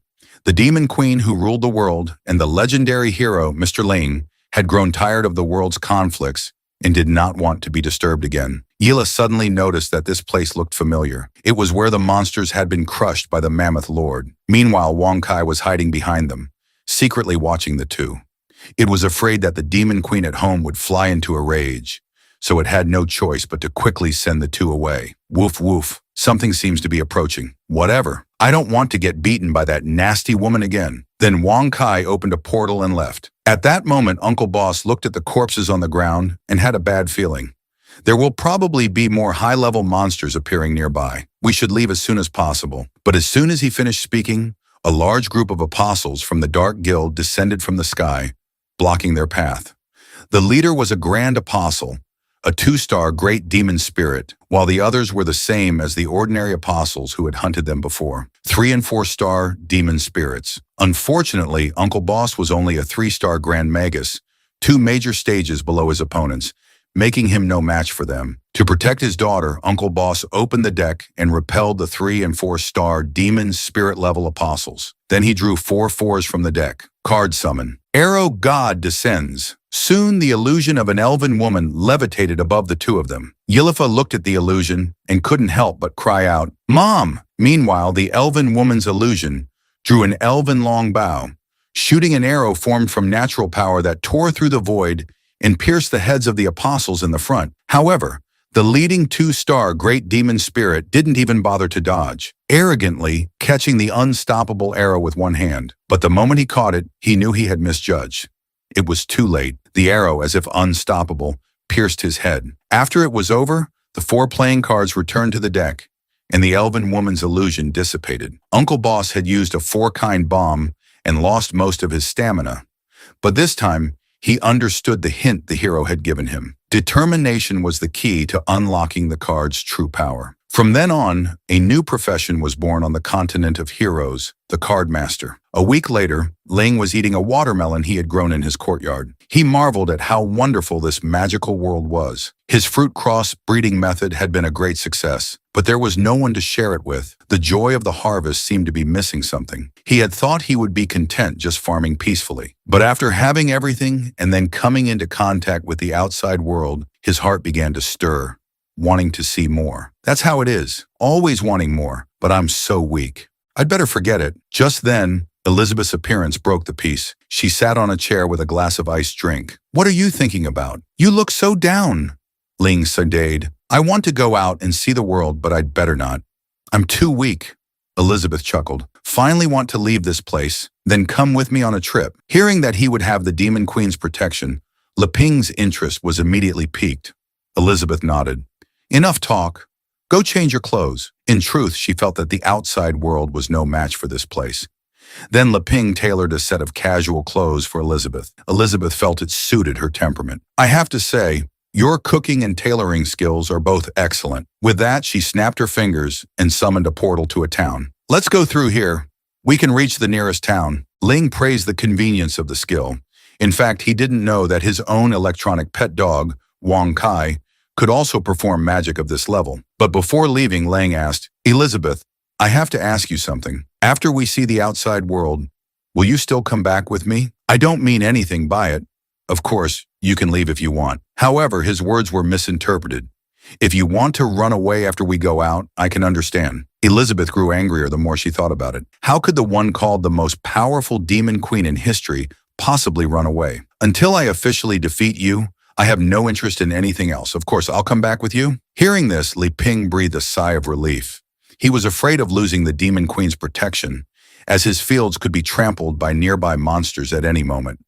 The demon queen who ruled the world and the legendary hero, Mr. Ling, had grown tired of the world's conflicts and did not want to be disturbed again. Yila suddenly noticed that this place looked familiar. It was where the monsters had been crushed by the Mammoth Lord. Meanwhile, Wong Kai was hiding behind them, secretly watching the two. It was afraid that the demon queen at home would fly into a rage, so it had no choice but to quickly send the two away. Woof woof, something seems to be approaching. Whatever, I don't want to get beaten by that nasty woman again. Then Wong Kai opened a portal and left. At that moment, Uncle Boss looked at the corpses on the ground and had a bad feeling. There will probably be more high-level monsters appearing nearby. We should leave as soon as possible. But as soon as he finished speaking, a large group of apostles from the Dark Guild descended from the sky, blocking their path. The leader was a grand apostle, a 2-star great demon spirit, while the others were the same as the ordinary apostles who had hunted them before. 3- and 4-star demon spirits. Unfortunately, Uncle Boss was only a 3-star grand magus, 2 major stages below his opponents, making him no match for them. To protect his daughter, Uncle Boss opened the deck and repelled the 3- and 4-star demon spirit-level apostles. Then he drew 4 4s from the deck. Card summon. Arrow God descends. Soon the illusion of an elven woman levitated above the 2 of them. Yilifa looked at the illusion and couldn't help but cry out, "Mom!" Meanwhile, the elven woman's illusion drew an elven long bow, shooting an arrow formed from natural power that tore through the void and pierced the heads of the apostles in the front. However, the leading 2-star great demon spirit didn't even bother to dodge, arrogantly catching the unstoppable arrow with one hand. But the moment he caught it, he knew he had misjudged. It was too late. The arrow, as if unstoppable, pierced his head. After it was over, the 4 playing cards returned to the deck, and the elven woman's illusion dissipated. Uncle Boss had used a 4-kind bomb and lost most of his stamina. But this time, he understood the hint the hero had given him. Determination was the key to unlocking the card's true power. From then on, a new profession was born on the continent of heroes, the card master. A week later, Ling was eating a watermelon he had grown in his courtyard. He marveled at how wonderful this magical world was. His fruit cross breeding method had been a great success, but there was no one to share it with. The joy of the harvest seemed to be missing something. He had thought he would be content just farming peacefully. But after having everything and then coming into contact with the outside world, his heart began to stir, wanting to see more. That's how it is, always wanting more, but I'm so weak. I'd better forget it. Just then, Elizabeth's appearance broke the peace. She sat on a chair with a glass of iced drink. "What are you thinking about? You look so down." Ling sighed. "I want to go out and see the world, but I'd better not. I'm too weak." Elizabeth chuckled. "Finally want to leave this place? Then come with me on a trip." Hearing that he would have the Demon Queen's protection, Leping's interest was immediately piqued. Elizabeth nodded. "Enough talk. Go change your clothes." In truth, she felt that the outside world was no match for this place. Then Leping tailored a set of casual clothes for Elizabeth. Elizabeth felt it suited her temperament. "I have to say, your cooking and tailoring skills are both excellent." With that, she snapped her fingers and summoned a portal to a town. "Let's go through here. We can reach the nearest town." Ling praised the convenience of the skill. In fact, he didn't know that his own electronic pet dog, Wang Kai, could also perform magic of this level. But before leaving, Lang asked, "Elizabeth, I have to ask you something. After we see the outside world, will you still come back with me? I don't mean anything by it. Of course, you can leave if you want." However, his words were misinterpreted. "If you want to run away after we go out, I can understand." Elizabeth grew angrier the more she thought about it. How could the one called the most powerful demon queen in history possibly run away? "Until I officially defeat you, I have no interest in anything else. Of course, I'll come back with you." Hearing this, Li Ping breathed a sigh of relief. He was afraid of losing the Demon Queen's protection, as his fields could be trampled by nearby monsters at any moment.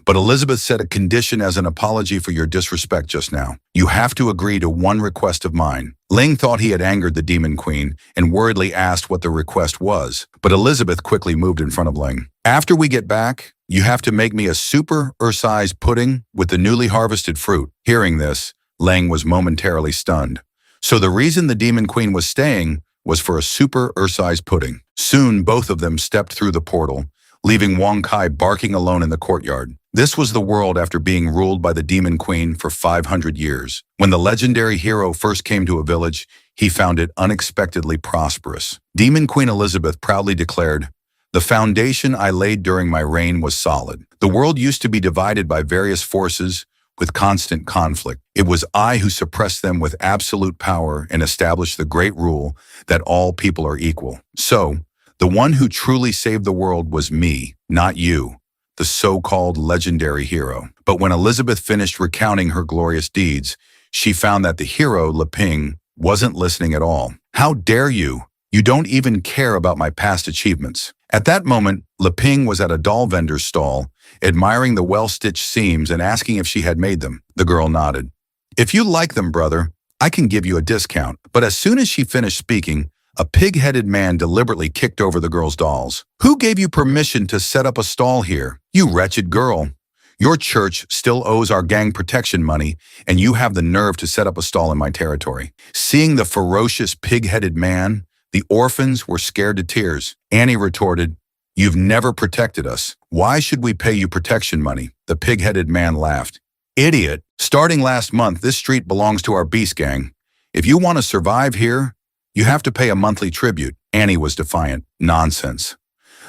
But Elizabeth set a condition as an apology for your disrespect just now. "You have to agree to one request of mine." Ling thought he had angered the Demon Queen and worriedly asked what the request was, but Elizabeth quickly moved in front of Ling. "After we get back, you have to make me a super Ursize pudding with the newly harvested fruit." Hearing this, Ling was momentarily stunned. So the reason the Demon Queen was staying was for a super Ursize pudding. Soon, both of them stepped through the portal, leaving Wang Kai barking alone in the courtyard. This was the world after being ruled by the Demon Queen for 500 years. When the legendary hero first came to a village, he found it unexpectedly prosperous. Demon Queen Elizabeth proudly declared, "The foundation I laid during my reign was solid. The world used to be divided by various forces with constant conflict. It was I who suppressed them with absolute power and established the great rule that all people are equal. So, the one who truly saved the world was me, not you, the so-called legendary hero." But when Elizabeth finished recounting her glorious deeds, she found that the hero, Leping, wasn't listening at all. "How dare you? You don't even care about my past achievements." At that moment, Leping was at a doll vendor's stall, admiring the well-stitched seams and asking if she had made them. The girl nodded. If you like them, brother, I can give you a discount. But as soon as she finished speaking, a pig-headed man deliberately kicked over the girl's dolls. Who gave you permission to set up a stall here? You wretched girl. Your church still owes our gang protection money, and you have the nerve to set up a stall in my territory. Seeing the ferocious pig-headed man, the orphans were scared to tears. Annie retorted, "You've never protected us. Why should we pay you protection money?" The pig-headed man laughed. "Idiot. Starting last month, this street belongs to our beast gang. If you want to survive here, you have to pay a monthly tribute." Annie was defiant. "Nonsense.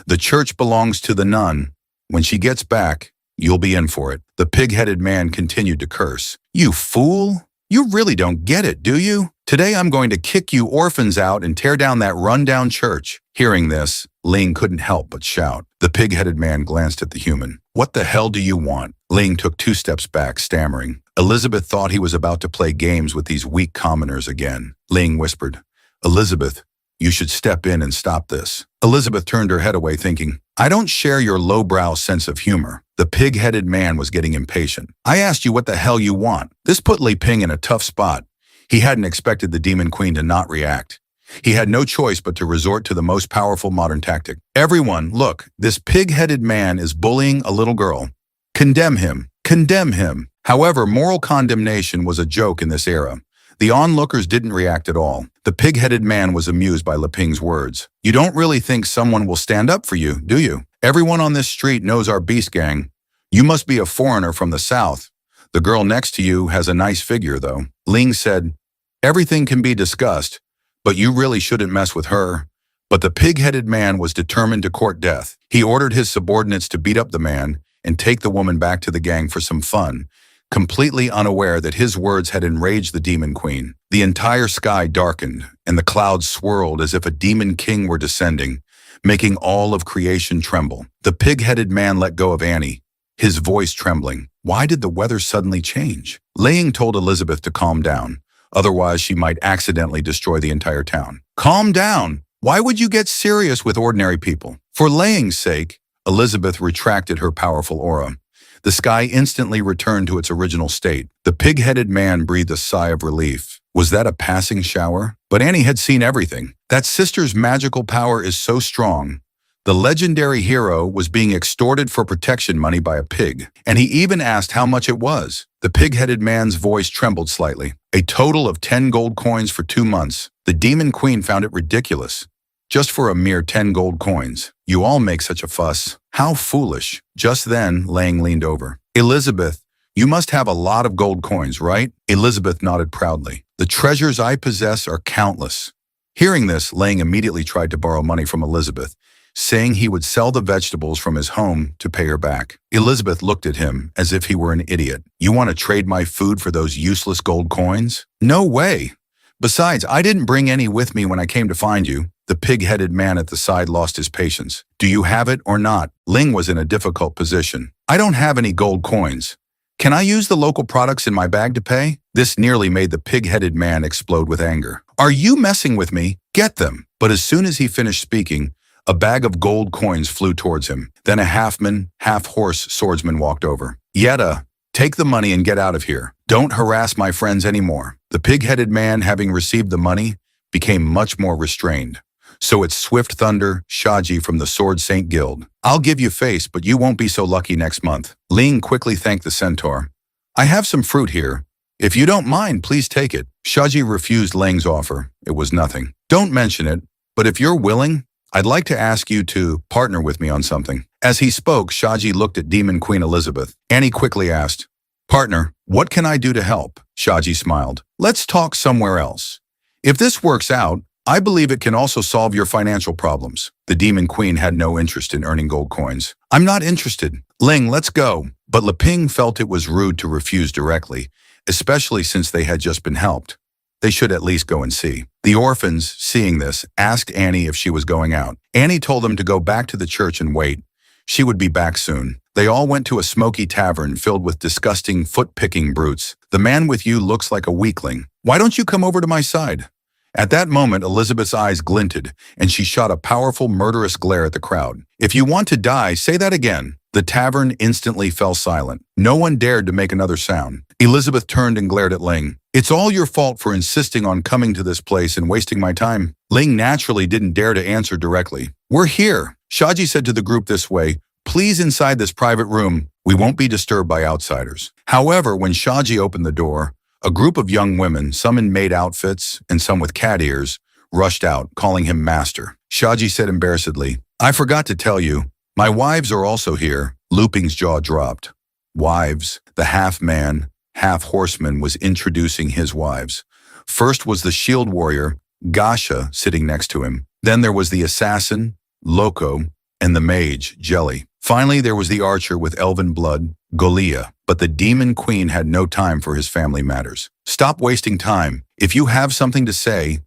The church belongs to the nun. When she gets back, you'll be in for it." The pig-headed man continued to curse. "You fool! You really don't get it, do you? Today I'm going to kick you orphans out and tear down that run-down church." Hearing this, Ling couldn't help but shout. The pig-headed man glanced at the human. "What the hell do you want?" Ling took 2 steps back, stammering. Elizabeth thought he was about to play games with these weak commoners again. Ling whispered, "Elizabeth, you should step in and stop this." Elizabeth turned her head away, thinking, "I don't share your lowbrow sense of humor." The pig-headed man was getting impatient. "I asked you what the hell you want." This put Li Ping in a tough spot. He hadn't expected the Demon Queen to not react. He had no choice but to resort to the most powerful modern tactic. "Everyone, look, this pig-headed man is bullying a little girl. Condemn him. Condemn him." However, moral condemnation was a joke in this era. The onlookers didn't react at all. The pig-headed man was amused by Li Ping's words. "You don't really think someone will stand up for you, do you? Everyone on this street knows our beast gang. You must be a foreigner from the south. The girl next to you has a nice figure, though." Ling said, "Everything can be discussed, but you really shouldn't mess with her." But the pig-headed man was determined to court death. He ordered his subordinates to beat up the man and take the woman back to the gang for some fun, completely unaware that his words had enraged the Demon Queen. The entire sky darkened, and the clouds swirled as if a demon king were descending, making all of creation tremble. The pig-headed man let go of Annie, his voice trembling. Why did the weather suddenly change? Ling told Elizabeth to calm down, otherwise she might accidentally destroy the entire town. "Calm down! Why would you get serious with ordinary people?" For Ling's sake, Elizabeth retracted her powerful aura. The sky instantly returned to its original state. The pig-headed man breathed a sigh of relief. Was that a passing shower? But Annie had seen everything. That sister's magical power is so strong. The legendary hero was being extorted for protection money by a pig, and he even asked how much it was. The pig-headed man's voice trembled slightly. A total of 10 gold coins for 2 months. The Demon Queen found it ridiculous. Just for a mere 10 gold coins. You all make such a fuss. How foolish. Just then, Lang leaned over. "Elizabeth, you must have a lot of gold coins, right?" Elizabeth nodded proudly. "The treasures I possess are countless." Hearing this, Lang immediately tried to borrow money from Elizabeth, saying he would sell the vegetables from his home to pay her back. Elizabeth looked at him as if he were an idiot. "You want to trade my food for those useless gold coins? No way. Besides, I didn't bring any with me when I came to find you." The pig-headed man at the side lost his patience. "Do you have it or not?" Ling was in a difficult position. "I don't have any gold coins. Can I use the local products in my bag to pay?" This nearly made the pig-headed man explode with anger. "Are you messing with me? Get them!" But as soon as he finished speaking, a bag of gold coins flew towards him. Then a half-man, half-horse swordsman walked over. "Yetta, take the money and get out of here. Don't harass my friends anymore." The pig-headed man, having received the money, became much more restrained. So it's Swift Thunder, Shaji from the Sword Saint Guild. "I'll give you face, but you won't be so lucky next month." Ling quickly thanked the centaur. "I have some fruit here. If you don't mind, please take it." Shaji refused Ling's offer. It was nothing. "Don't mention it, but if you're willing, I'd like to ask you to partner with me on something." As he spoke, Shaji looked at Demon Queen Elizabeth. Annie quickly asked, "Partner, what can I do to help?" Shaji smiled. "Let's talk somewhere else. If this works out, I believe it can also solve your financial problems." The Demon Queen had no interest in earning gold coins. "I'm not interested. Ling, let's go." But Li Ping felt it was rude to refuse directly, especially since they had just been helped. They should at least go and see. The orphans, seeing this, asked Annie if she was going out. Annie told them to go back to the church and wait. She would be back soon. They all went to a smoky tavern filled with disgusting foot-picking brutes. "The man with you looks like a weakling. Why don't you come over to my side?" At that moment, Elizabeth's eyes glinted, and she shot a powerful, murderous glare at the crowd. If you want to die, say that again. The tavern instantly fell silent. No one dared to make another sound. Elizabeth turned and glared at Ling. It's all your fault for insisting on coming to this place and wasting my time. Ling naturally didn't dare to answer directly. We're here, Shaji said to the group this way. Please inside this private room. We won't be disturbed by outsiders. However, when Shaji opened the door, a group of young women, some in maid outfits and some with cat ears, rushed out, calling him master. Shaji said embarrassedly, I forgot to tell you, my wives are also here. Luping's jaw dropped. Wives. The half-man, half-horseman was introducing his wives. First was the shield warrior, Gasha, sitting next to him. Then there was the assassin, Loco, and the mage, Jelly. Finally, there was the archer with elven blood, Golia. But the demon queen had no time for his family matters. Stop wasting time. If you have something to say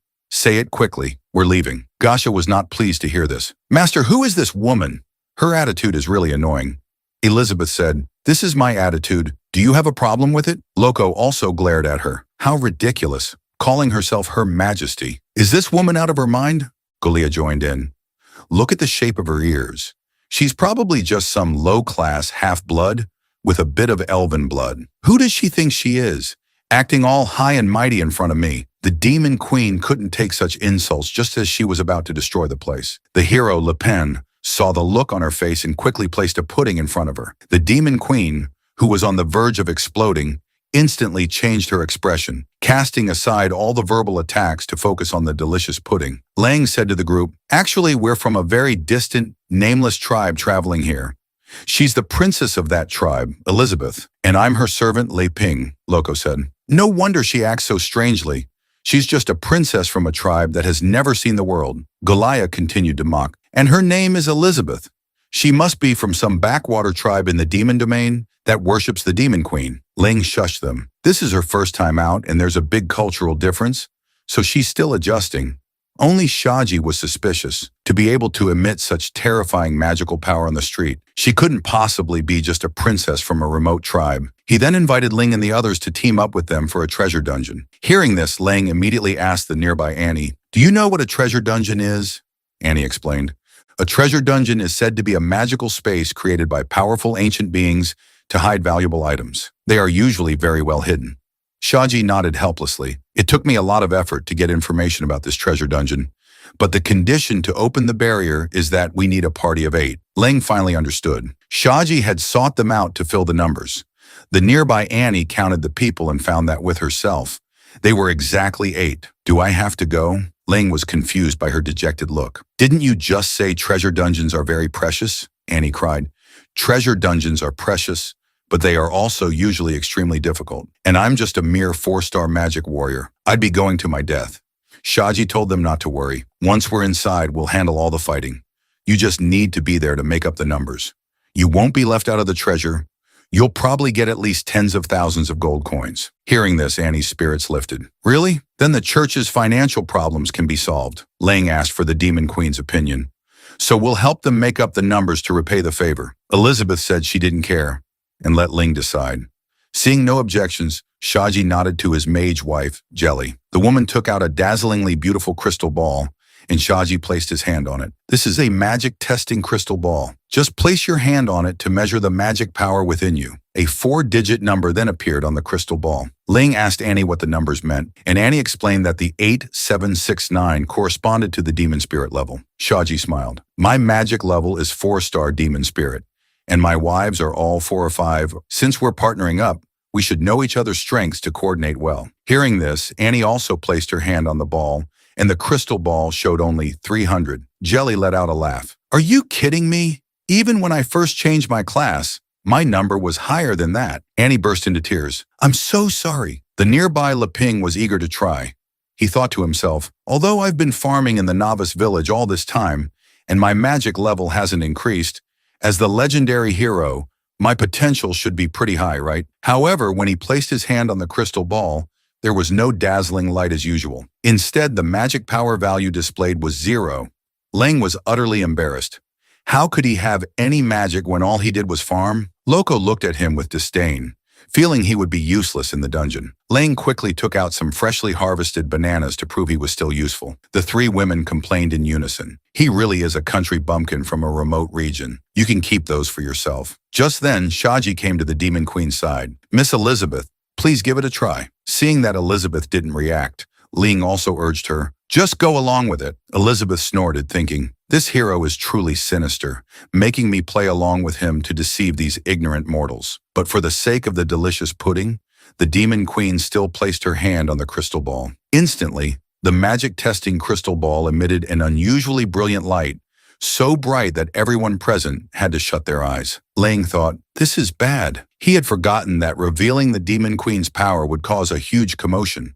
it quickly. We're leaving. Gasha was not pleased to hear this. Master, who is this woman? Her attitude is really annoying. Elizabeth said, This is my attitude. Do you have a problem with it? Loco also glared at her. How ridiculous. Calling herself Her Majesty. Is this woman out of her mind? Golia joined in. Look at the shape of her ears. She's probably just some low-class half-blood with a bit of elven blood. Who does she think she is? Acting all high and mighty in front of me. The demon queen couldn't take such insults just as she was about to destroy the place. The hero, Le Pen, saw the look on her face and quickly placed a pudding in front of her. The demon queen, who was on the verge of exploding, instantly changed her expression, casting aside all the verbal attacks to focus on the delicious pudding. Lang said to the group, Actually, we're from a very distant, nameless tribe traveling here. She's the princess of that tribe, Elizabeth, and I'm her servant, Lei Ping, Loco said. No wonder she acts so strangely. She's just a princess from a tribe that has never seen the world. Goliath continued to mock. And her name is Elizabeth. She must be from some backwater tribe in the demon domain that worships the demon queen. Ling shushed them. This is her first time out and there's a big cultural difference, so she's still adjusting. Only Shaji was suspicious. To be able to emit such terrifying magical power on the street, she couldn't possibly be just a princess from a remote tribe. He then invited Ling and the others to team up with them for a treasure dungeon. Hearing this, Ling immediately asked the nearby Annie, Do you know what a treasure dungeon is? Annie explained. A treasure dungeon is said to be a magical space created by powerful ancient beings to hide valuable items. They are usually very well hidden. Shaji nodded helplessly. It took me a lot of effort to get information about this treasure dungeon, but the condition to open the barrier is that we need a party of 8. Ling finally understood. Shaji had sought them out to fill the numbers. The nearby Annie counted the people and found that with herself. They were exactly 8. Do I have to go? Ling was confused by her dejected look. Didn't you just say treasure dungeons are very precious? Annie cried. Treasure dungeons are precious, but they are also usually extremely difficult. And I'm just a mere 4-star magic warrior. I'd be going to my death. Shaji told them not to worry. Once we're inside, we'll handle all the fighting. You just need to be there to make up the numbers. You won't be left out of the treasure. You'll probably get at least tens of thousands of gold coins. Hearing this, Annie's spirits lifted. Really? Then the church's financial problems can be solved. Lang asked for the demon queen's opinion. So we'll help them make up the numbers to repay the favor. Elizabeth said she didn't care and let Ling decide. Seeing no objections, Shaji nodded to his mage wife, Jelly. The woman took out a dazzlingly beautiful crystal ball, and Shaji placed his hand on it. This is a magic testing crystal ball. Just place your hand on it to measure the magic power within you. A 4-digit number then appeared on the crystal ball. Ling asked Annie what the numbers meant, and Annie explained that the 8769 corresponded to the demon spirit level. Shaji smiled. My magic level is 4-star demon spirit, and my wives are all 4 or 5. Since we're partnering up, we should know each other's strengths to coordinate well. Hearing this, Annie also placed her hand on the ball, and the crystal ball showed only 300. Jelly let out a laugh. Are you kidding me? Even when I first changed my class, my number was higher than that. Annie burst into tears. I'm so sorry. The nearby Leping was eager to try. He thought to himself, although I've been farming in the novice village all this time, and my magic level hasn't increased, as the legendary hero, my potential should be pretty high, right? However, when he placed his hand on the crystal ball, there was no dazzling light as usual. Instead, the magic power value displayed was 0. Lang was utterly embarrassed. How could he have any magic when all he did was farm? Loco looked at him with disdain. feeling he would be useless in the dungeon. Lang quickly took out some freshly harvested bananas to prove he was still useful. The three women complained in unison. He really is a country bumpkin from a remote region. You can keep those for yourself. Just then, Shaji came to the Demon Queen's side. Miss Elizabeth, please give it a try. Seeing that Elizabeth didn't react, Ling also urged her, just go along with it. Elizabeth snorted, thinking, this hero is truly sinister, making me play along with him to deceive these ignorant mortals. But for the sake of the delicious pudding, the Demon Queen still placed her hand on the crystal ball. Instantly, the magic-testing crystal ball emitted an unusually brilliant light, so bright that everyone present had to shut their eyes. Lang thought, this is bad. He had forgotten that revealing the Demon Queen's power would cause a huge commotion.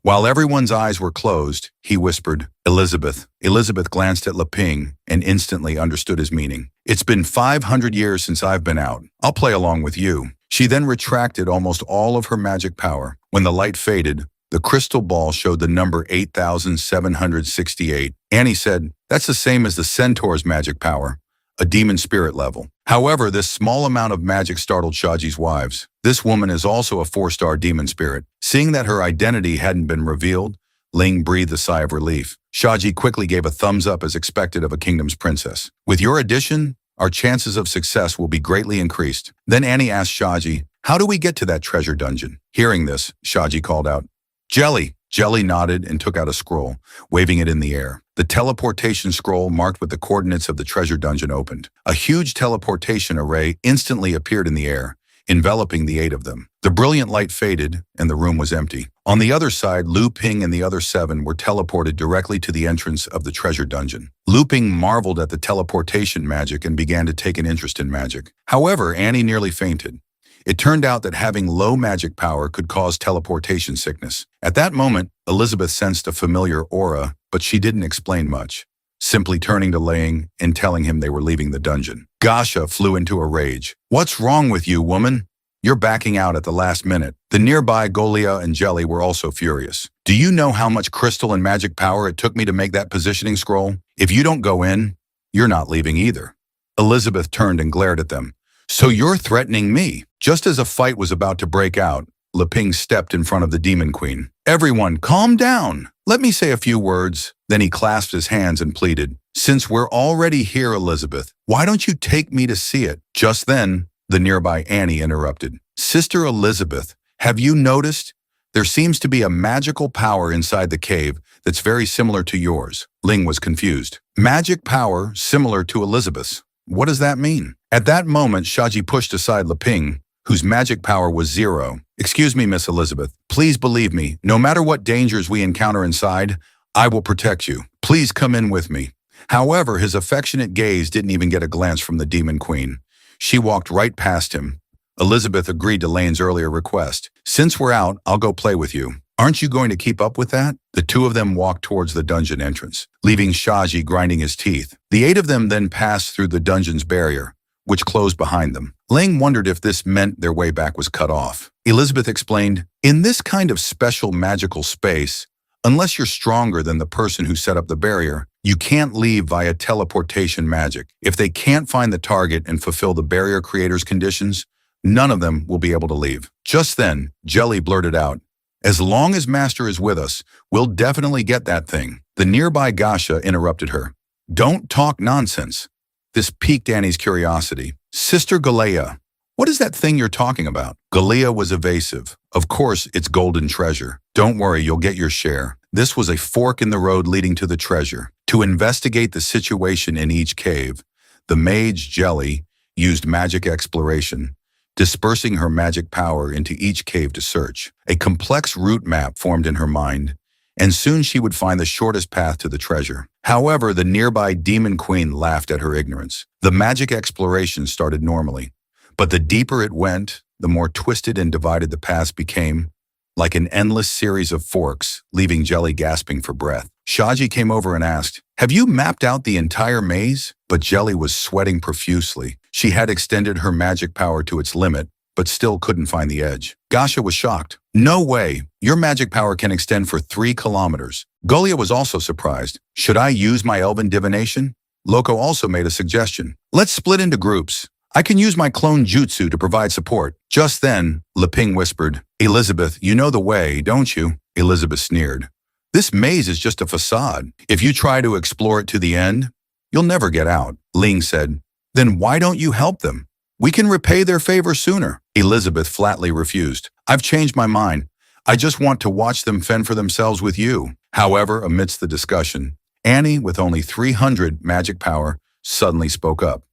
While everyone's eyes were closed, he whispered, Elizabeth. Elizabeth glanced at Leping and instantly understood his meaning. It's been 500 years since I've been out. I'll play along with you. She then retracted almost all of her magic power. When the light faded, the crystal ball showed the number 8,768. Annie said, that's the same as the centaur's magic power, a demon spirit level. However, this small amount of magic startled Shaji's wives. This woman is also a 4-star demon spirit. Seeing that her identity hadn't been revealed, Ling breathed a sigh of relief. Shaji quickly gave a thumbs up as expected of a kingdom's princess. With your addition, our chances of success will be greatly increased. Then Annie asked Shaji, how do we get to that treasure dungeon? Hearing this, Shaji called out, Jelly. Jelly nodded and took out a scroll, waving it in the air. The teleportation scroll marked with the coordinates of the treasure dungeon opened. A huge teleportation array instantly appeared in the air, enveloping the 8 of them. The brilliant light faded, and the room was empty. On the other side, Lu Ping and the other 7 were teleported directly to the entrance of the treasure dungeon. Lu Ping marveled at the teleportation magic and began to take an interest in magic. However, Annie nearly fainted. It turned out that having low magic power could cause teleportation sickness. At that moment, Elizabeth sensed a familiar aura, but she didn't explain much, simply turning to Lang and telling him they were leaving the dungeon. Gasha flew into a rage. What's wrong with you, woman? You're backing out at the last minute. The nearby Golia and Jelly were also furious. Do you know how much crystal and magic power it took me to make that positioning scroll? If you don't go in, you're not leaving either. Elizabeth turned and glared at them. So you're threatening me? Just as a fight was about to break out, Leping stepped in front of the Demon Queen. Everyone, calm down. Let me say a few words. Then he clasped his hands and pleaded, since we're already here, Elizabeth, why don't you take me to see it? Just then, the nearby Annie interrupted. Sister Elizabeth, have you noticed? There seems to be a magical power inside the cave that's very similar to yours. Ling was confused. Magic power similar to Elizabeth's. What does that mean? At that moment, Shaji pushed aside Leping, whose magic power was 0. Excuse me, Miss Elizabeth. Please believe me, no matter what dangers we encounter inside, I will protect you. Please come in with me. However, his affectionate gaze didn't even get a glance from the Demon Queen. She walked right past him. Elizabeth agreed to Lane's earlier request. Since we're out, I'll go play with you. Aren't you going to keep up with that? The 2 of them walked towards the dungeon entrance, leaving Shaji grinding his teeth. The 8 of them then passed through the dungeon's barrier, which closed behind them. Lang wondered if this meant their way back was cut off. Elizabeth explained, in this kind of special magical space, unless you're stronger than the person who set up the barrier, you can't leave via teleportation magic. If they can't find the target and fulfill the barrier creator's conditions, none of them will be able to leave. Just then, Jelly blurted out, as long as Master is with us, we'll definitely get that thing. The nearby Gasha interrupted her. Don't talk nonsense. This piqued Annie's curiosity. Sister Galea, what is that thing you're talking about? Galea was evasive. Of course, it's golden treasure. Don't worry, you'll get your share. This was a fork in the road leading to the treasure. To investigate the situation in each cave, the mage Jelly used magic exploration, dispersing her magic power into each cave to search. A complex route map formed in her mind, and soon she would find the shortest path to the treasure. However, the nearby Demon Queen laughed at her ignorance. The magic exploration started normally, but the deeper it went, the more twisted and divided the paths became, like an endless series of forks, leaving Jelly gasping for breath. Shaji came over and asked, have you mapped out the entire maze? But Jelly was sweating profusely. She had extended her magic power to its limit, but still couldn't find the edge. Gasha was shocked. No way! Your magic power can extend for 3 kilometers. Golia was also surprised. Should I use my elven divination? Loco also made a suggestion. Let's split into groups. I can use my clone jutsu to provide support. Just then, Leping whispered, Elizabeth, you know the way, don't you? Elizabeth sneered. This maze is just a facade. If you try to explore it to the end, you'll never get out. Ling said, then why don't you help them? We can repay their favor sooner. Elizabeth flatly refused. I've changed my mind. I just want to watch them fend for themselves with you. However, amidst the discussion, Annie, with only 300 magic power, suddenly spoke up.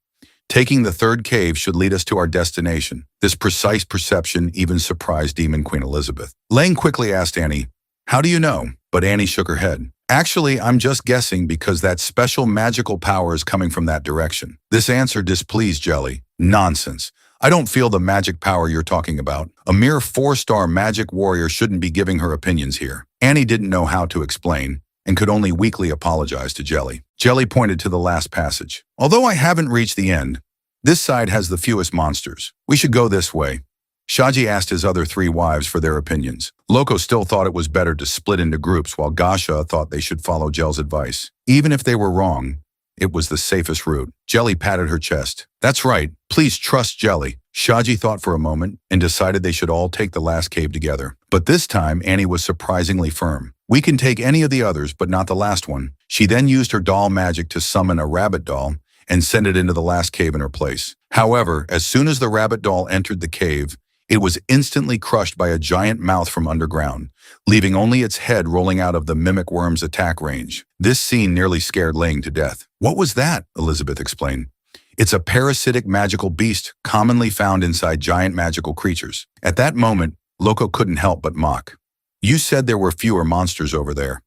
Taking the third cave should lead us to our destination. This precise perception even surprised Demon Queen Elizabeth. Lang quickly asked Annie, how do you know? But Annie shook her head. Actually, I'm just guessing because that special magical power is coming from that direction. This answer displeased Jelly. Nonsense. I don't feel the magic power you're talking about. A mere 4-star magic warrior shouldn't be giving her opinions here. Annie didn't know how to explain and could only weakly apologize to Jelly. Jelly pointed to the last passage. Although I haven't reached the end, this side has the fewest monsters. We should go this way. Shaji asked his other 3 wives for their opinions. Loco still thought it was better to split into groups, while Gasha thought they should follow Jel's advice. Even if they were wrong, it was the safest route. Jelly patted her chest. That's right. Please trust Jelly. Shaji thought for a moment and decided they should all take the last cave together. But this time, Annie was surprisingly firm. We can take any of the others, but not the last one. She then used her doll magic to summon a rabbit doll and send it into the last cave in her place. However, as soon as the rabbit doll entered the cave, it was instantly crushed by a giant mouth from underground, leaving only its head rolling out of the mimic worm's attack range. This scene nearly scared Ling to death. What was that? Elizabeth explained. It's a parasitic magical beast commonly found inside giant magical creatures. At that moment, Loco couldn't help but mock. You said there were fewer monsters over there.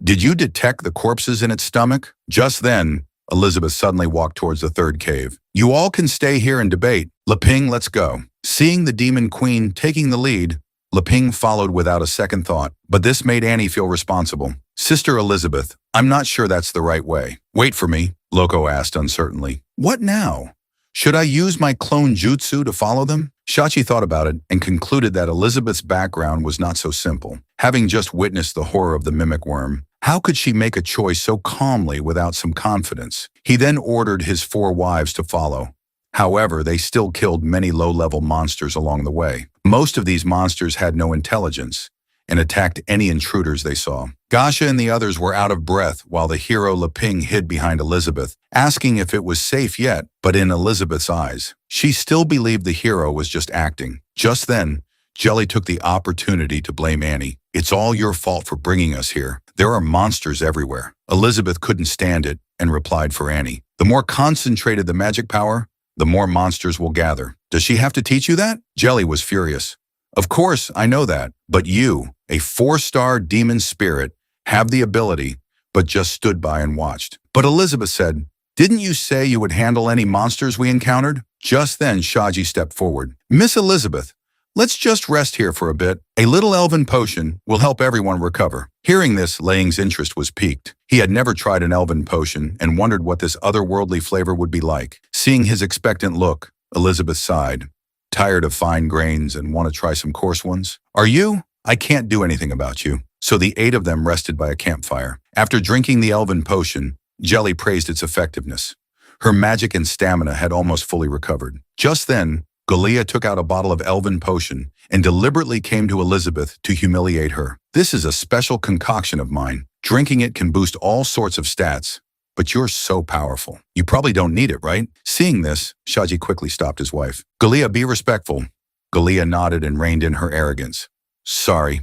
Did you detect the corpses in its stomach? Just then, Elizabeth suddenly walked towards the third cave. You all can stay here and debate. Leping, let's go. Seeing the Demon Queen taking the lead, Leping followed without a second thought. But this made Annie feel responsible. Sister Elizabeth, I'm not sure that's the right way. Wait for me, Loco asked uncertainly. What now? Should I use my clone jutsu to follow them? Shachi thought about it and concluded that Elizabeth's background was not so simple. Having just witnessed the horror of the mimic worm, how could she make a choice so calmly without some confidence? He then ordered his 4 wives to follow. However, they still killed many low-level monsters along the way. Most of these monsters had no intelligence and attacked any intruders they saw. Gasha and the others were out of breath while the hero Leping hid behind Elizabeth, asking if it was safe yet, but in Elizabeth's eyes, she still believed the hero was just acting. Just then, Jelly took the opportunity to blame Annie. It's all your fault for bringing us here. There are monsters everywhere. Elizabeth couldn't stand it and replied for Annie. The more concentrated the magic power, the more monsters will gather. Does she have to teach you that? Jelly was furious. Of course, I know that, but you, a 4-star demon spirit, have the ability, but just stood by and watched. But Elizabeth said, didn't you say you would handle any monsters we encountered? Just then, Shaji stepped forward. Miss Elizabeth, let's just rest here for a bit. A little elven potion will help everyone recover. Hearing this, Lang's interest was piqued. He had never tried an elven potion and wondered what this otherworldly flavor would be like. Seeing his expectant look, Elizabeth sighed. Tired of fine grains and want to try some coarse ones? Are you? I can't do anything about you. So the 8 of them rested by a campfire. After drinking the elven potion, Jelly praised its effectiveness. Her magic and stamina had almost fully recovered. Just then, Galia took out a bottle of elven potion and deliberately came to Elizabeth to humiliate her. This is a special concoction of mine. Drinking it can boost all sorts of stats, but you're so powerful. You probably don't need it, right? Seeing this, Shaji quickly stopped his wife. Galia, be respectful. Galia nodded and reined in her arrogance. Sorry.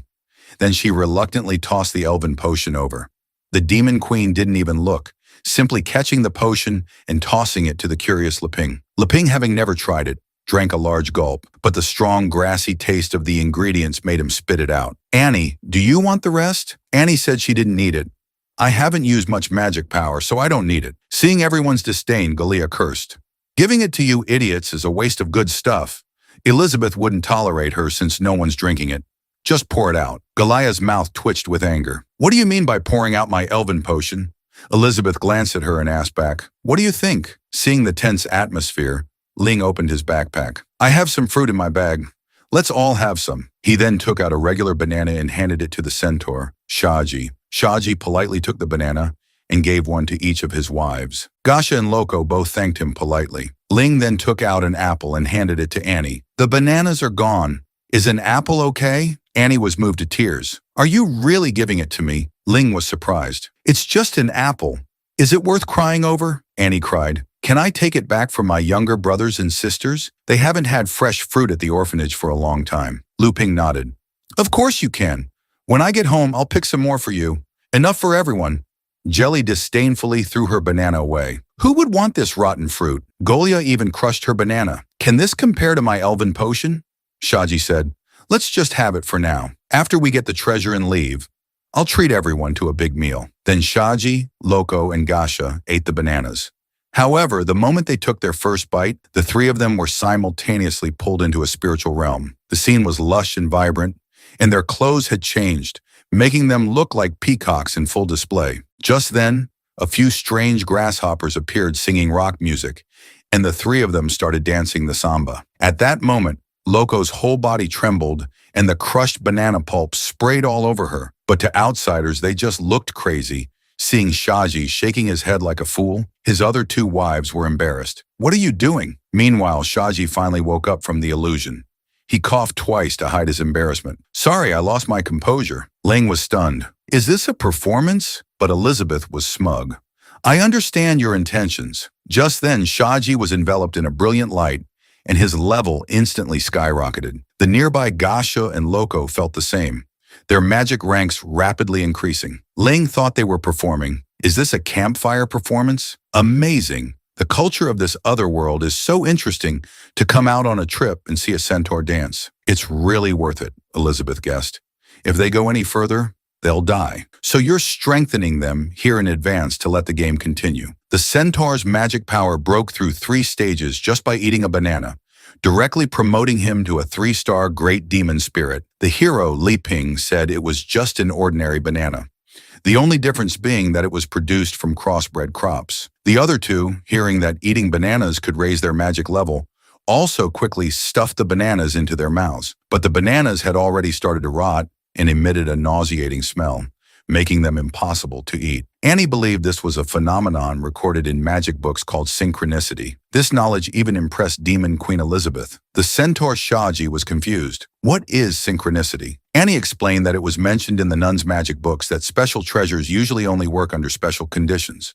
Then she reluctantly tossed the elven potion over. The Demon Queen didn't even look, simply catching the potion and tossing it to the curious Leping. Leping, having never tried it, drank a large gulp, but the strong, grassy taste of the ingredients made him spit it out. Annie, do you want the rest? Annie said she didn't need it. I haven't used much magic power, so I don't need it. Seeing everyone's disdain, Galia cursed. Giving it to you idiots is a waste of good stuff. Elizabeth wouldn't tolerate her since no one's drinking it. Just pour it out. Galia's mouth twitched with anger. What do you mean by pouring out my elven potion? Elizabeth glanced at her and asked back, what do you think? Seeing the tense atmosphere, Ling opened his backpack. I have some fruit in my bag. Let's all have some. He then took out a regular banana and handed it to the centaur, Shaji. Shaji politely took the banana and gave one to each of his wives. Gasha and Loco both thanked him politely. Ling then took out an apple and handed it to Annie. The bananas are gone. Is an apple okay? Annie was moved to tears. Are you really giving it to me? Ling was surprised. It's just an apple. Is it worth crying over? Annie cried. Can I take it back for my younger brothers and sisters? They haven't had fresh fruit at the orphanage for a long time. Lu Ping nodded. Of course you can. When I get home, I'll pick some more for you. Enough for everyone. Jelly disdainfully threw her banana away. Who would want this rotten fruit? Golia even crushed her banana. Can this compare to my elven potion? Shaji said. Let's just have it for now. After we get the treasure and leave, I'll treat everyone to a big meal. Then Shaji, Loco, and Gasha ate the bananas. However, the moment they took their first bite, the three of them were simultaneously pulled into a spiritual realm. The scene was lush and vibrant, and their clothes had changed, making them look like peacocks in full display. Just then, a few strange grasshoppers appeared singing rock music, and the three of them started dancing the samba. At that moment, Loco's whole body trembled, and the crushed banana pulp sprayed all over her. But to outsiders, they just looked crazy. Seeing Shaji shaking his head like a fool, his other two wives were embarrassed. What are you doing? Meanwhile, Shaji finally woke up from the illusion. He coughed twice to hide his embarrassment. Sorry, I lost my composure. Ling was stunned. Is this a performance? But Elizabeth was smug. I understand your intentions. Just then, Shaji was enveloped in a brilliant light, and his level instantly skyrocketed. The nearby Gasha and Loco felt the same, their magic ranks rapidly increasing. Ling thought they were performing. Is this a campfire performance? Amazing. The culture of this other world is so interesting to come out on a trip and see a centaur dance. It's really worth it, Elizabeth guessed. If they go any further, they'll die. So you're strengthening them here in advance to let the game continue. The centaur's magic power broke through 3 stages just by eating a banana, directly promoting him to a 3-star great demon spirit. The hero, Li Ping, said it was just an ordinary banana, the only difference being that it was produced from crossbred crops. The other two, hearing that eating bananas could raise their magic level, also quickly stuffed the bananas into their mouths. But the bananas had already started to rot and emitted a nauseating smell, making them impossible to eat. Annie believed this was a phenomenon recorded in magic books called synchronicity. This knowledge even impressed Demon Queen Elizabeth. The centaur Shaji was confused. What is synchronicity? Annie explained that it was mentioned in the nuns' magic books that special treasures usually only work under special conditions.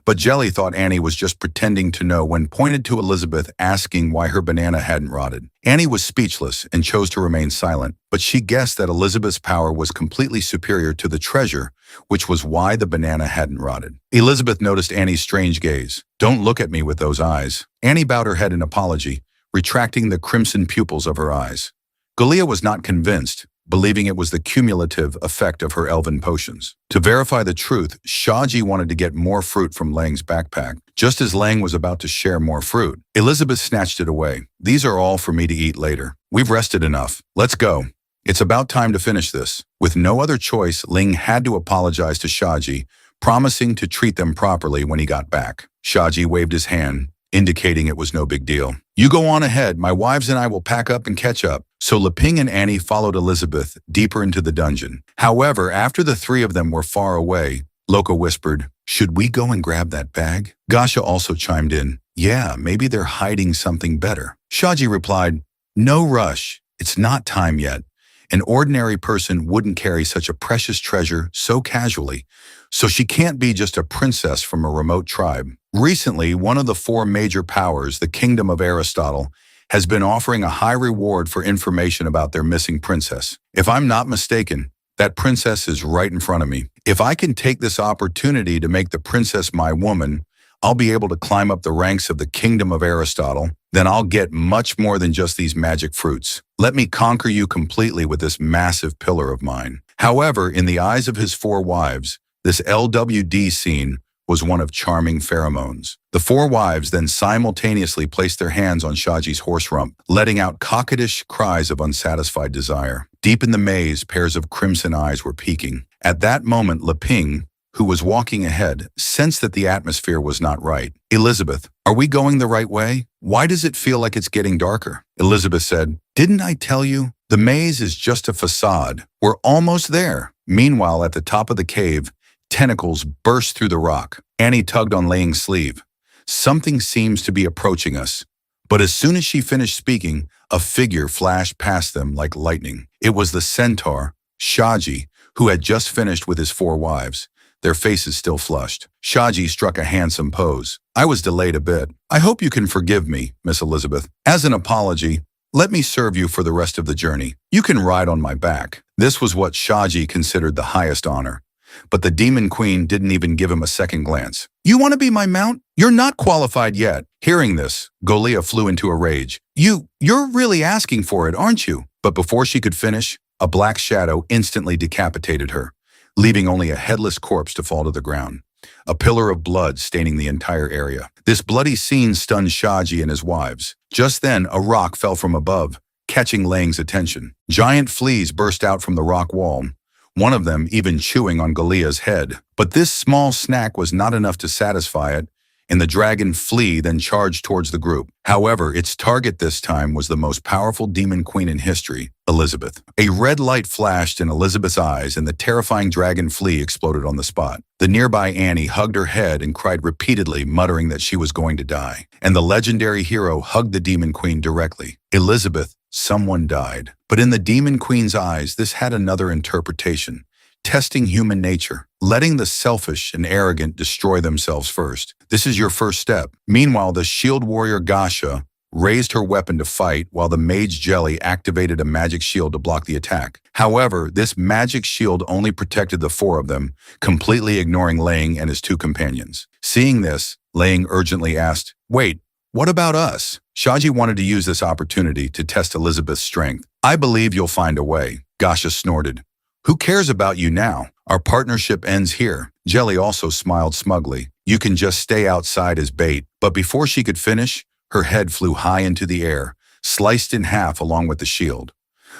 But Jelly thought Annie was just pretending to know when pointed to Elizabeth asking why her banana hadn't rotted. Annie was speechless and chose to remain silent, but she guessed that Elizabeth's power was completely superior to the treasure, which was why the banana hadn't rotted. Elizabeth noticed Annie's strange gaze. Don't look at me with those eyes. Annie bowed her head in apology, retracting the crimson pupils of her eyes. Golia was not convinced, believing it was the cumulative effect of her elven potions. To verify the truth, Shaji wanted to get more fruit from Lang's backpack. Just as Lang was about to share more fruit, Elizabeth snatched it away. These are all for me to eat later. We've rested enough. Let's go. It's about time to finish this. With no other choice, Ling had to apologize to Shaji, promising to treat them properly when he got back. Shaji waved his hand, indicating it was no big deal. You go on ahead, my wives and I will pack up and catch up. So Leping and Annie followed Elizabeth deeper into the dungeon. However, after the 3 of them were far away, Loco whispered, should we go and grab that bag? Gasha also chimed in, yeah, maybe they're hiding something better. Shaji replied, no rush, it's not time yet. An ordinary person wouldn't carry such a precious treasure so casually, so she can't be just a princess from a remote tribe. Recently, one of the 4 major powers, the Kingdom of Aristotle, has been offering a high reward for information about their missing princess. If I'm not mistaken, that princess is right in front of me. If I can take this opportunity to make the princess my woman, I'll be able to climb up the ranks of the Kingdom of Aristotle. Then I'll get much more than just these magic fruits. Let me conquer you completely with this massive pillar of mine. However, in the eyes of his 4 wives, this LWD scene was one of charming pheromones. The 4 wives then simultaneously placed their hands on Shaji's horse rump, letting out coquettish cries of unsatisfied desire. Deep in the maze, pairs of crimson eyes were peeking. At that moment, Leping, who was walking ahead, sensed that the atmosphere was not right. Elizabeth, are we going the right way? Why does it feel like it's getting darker? Elizabeth said, didn't I tell you? The maze is just a facade. We're almost there. Meanwhile, at the top of the cave, tentacles burst through the rock. Annie tugged on Lang's sleeve. Something seems to be approaching us. But as soon as she finished speaking, a figure flashed past them like lightning. It was the centaur, Shaji, who had just finished with his 4 wives, their faces still flushed. Shaji struck a handsome pose. I was delayed a bit. I hope you can forgive me, Miss Elizabeth. As an apology, let me serve you for the rest of the journey. You can ride on my back. This was what Shaji considered the highest honor. But the demon queen didn't even give him a second glance. You want to be my mount? You're not qualified yet. Hearing this, Golia flew into a rage. You're really asking for it, aren't you? But before she could finish, a black shadow instantly decapitated her, leaving only a headless corpse to fall to the ground. A pillar of blood staining the entire area. This bloody scene stunned Shaji and his wives. Just then, a rock fell from above, catching Lang's attention. Giant fleas burst out from the rock wall, one of them even chewing on Golia's head. But this small snack was not enough to satisfy it, and the dragon flea then charged towards the group. However, its target this time was the most powerful demon queen in history, Elizabeth. A red light flashed in Elizabeth's eyes, and the terrifying dragon flea exploded on the spot. The nearby Annie hugged her head and cried repeatedly, muttering that she was going to die. And the legendary hero hugged the demon queen directly. Elizabeth, someone died. But in the demon queen's eyes, this had another interpretation. Testing human nature, letting the selfish and arrogant destroy themselves first. This is your first step. Meanwhile, the shield warrior Gasha raised her weapon to fight while the mage Jelly activated a magic shield to block the attack. However, this magic shield only protected the 4 of them, completely ignoring Lang and his 2 companions. Seeing this, Lang urgently asked, "Wait, what about us?" Shaji wanted to use this opportunity to test Elizabeth's strength. "I believe you'll find a way," Gasha snorted. "Who cares about you now? Our partnership ends here." Jelly also smiled smugly. "You can just stay outside as bait." But before she could finish, her head flew high into the air, sliced in half along with the shield.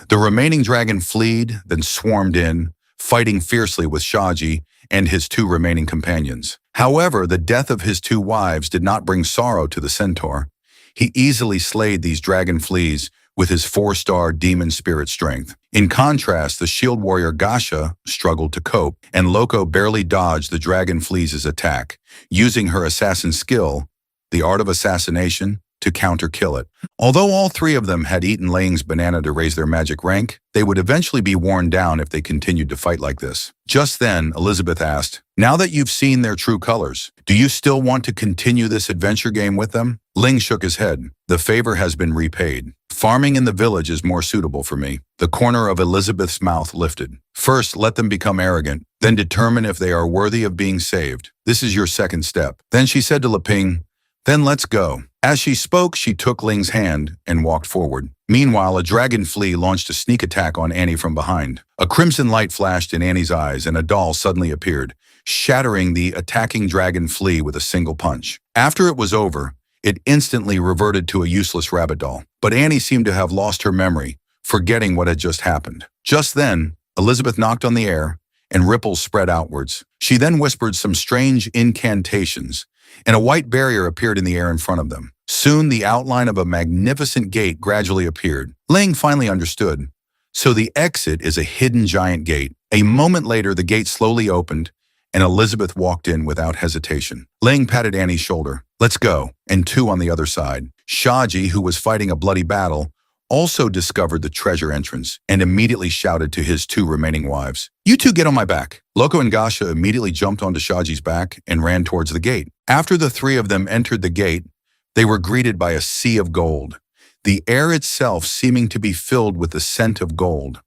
The remaining dragon fled, then swarmed in, fighting fiercely with Shaji and his 2 remaining companions. However, the death of his 2 wives did not bring sorrow to the centaur. He easily slayed these dragon fleas with his 4-star demon spirit strength. In contrast, the shield warrior Gasha struggled to cope, and Loco barely dodged the dragon fleas' attack, using her assassin skill, the art of assassination, to counter-kill it. Although all 3 of them had eaten Lang's banana to raise their magic rank, they would eventually be worn down if they continued to fight like this. Just then, Elizabeth asked, "Now that you've seen their true colors, do you still want to continue this adventure game with them?" Ling shook his head. "The favor has been repaid. Farming in the village is more suitable for me." The corner of Elizabeth's mouth lifted. "First, let them become arrogant, then determine if they are worthy of being saved. This is your second step." Then she said to Leping, "Then let's go." As she spoke, she took Ling's hand and walked forward. Meanwhile, a dragon flea launched a sneak attack on Annie from behind. A crimson light flashed in Annie's eyes, and a doll suddenly appeared, shattering the attacking dragon flea with a single punch. After it was over, it instantly reverted to a useless rabbit doll. But Annie seemed to have lost her memory, forgetting what had just happened. Just then, Elizabeth knocked on the air, and ripples spread outwards. She then whispered some strange incantations, and a white barrier appeared in the air in front of them. Soon, the outline of a magnificent gate gradually appeared. Lang finally understood. So the exit is a hidden giant gate. A moment later, the gate slowly opened, and Elizabeth walked in without hesitation. Lang patted Annie's shoulder. "Let's go," and 2 on the other side. Shaji, who was fighting a bloody battle, also discovered the treasure entrance and immediately shouted to his 2 remaining wives, "You 2 get on my back." Loco and Gasha immediately jumped onto Shaji's back and ran towards the gate. After the 3 of them entered the gate, they were greeted by a sea of gold, the air itself seeming to be filled with the scent of gold.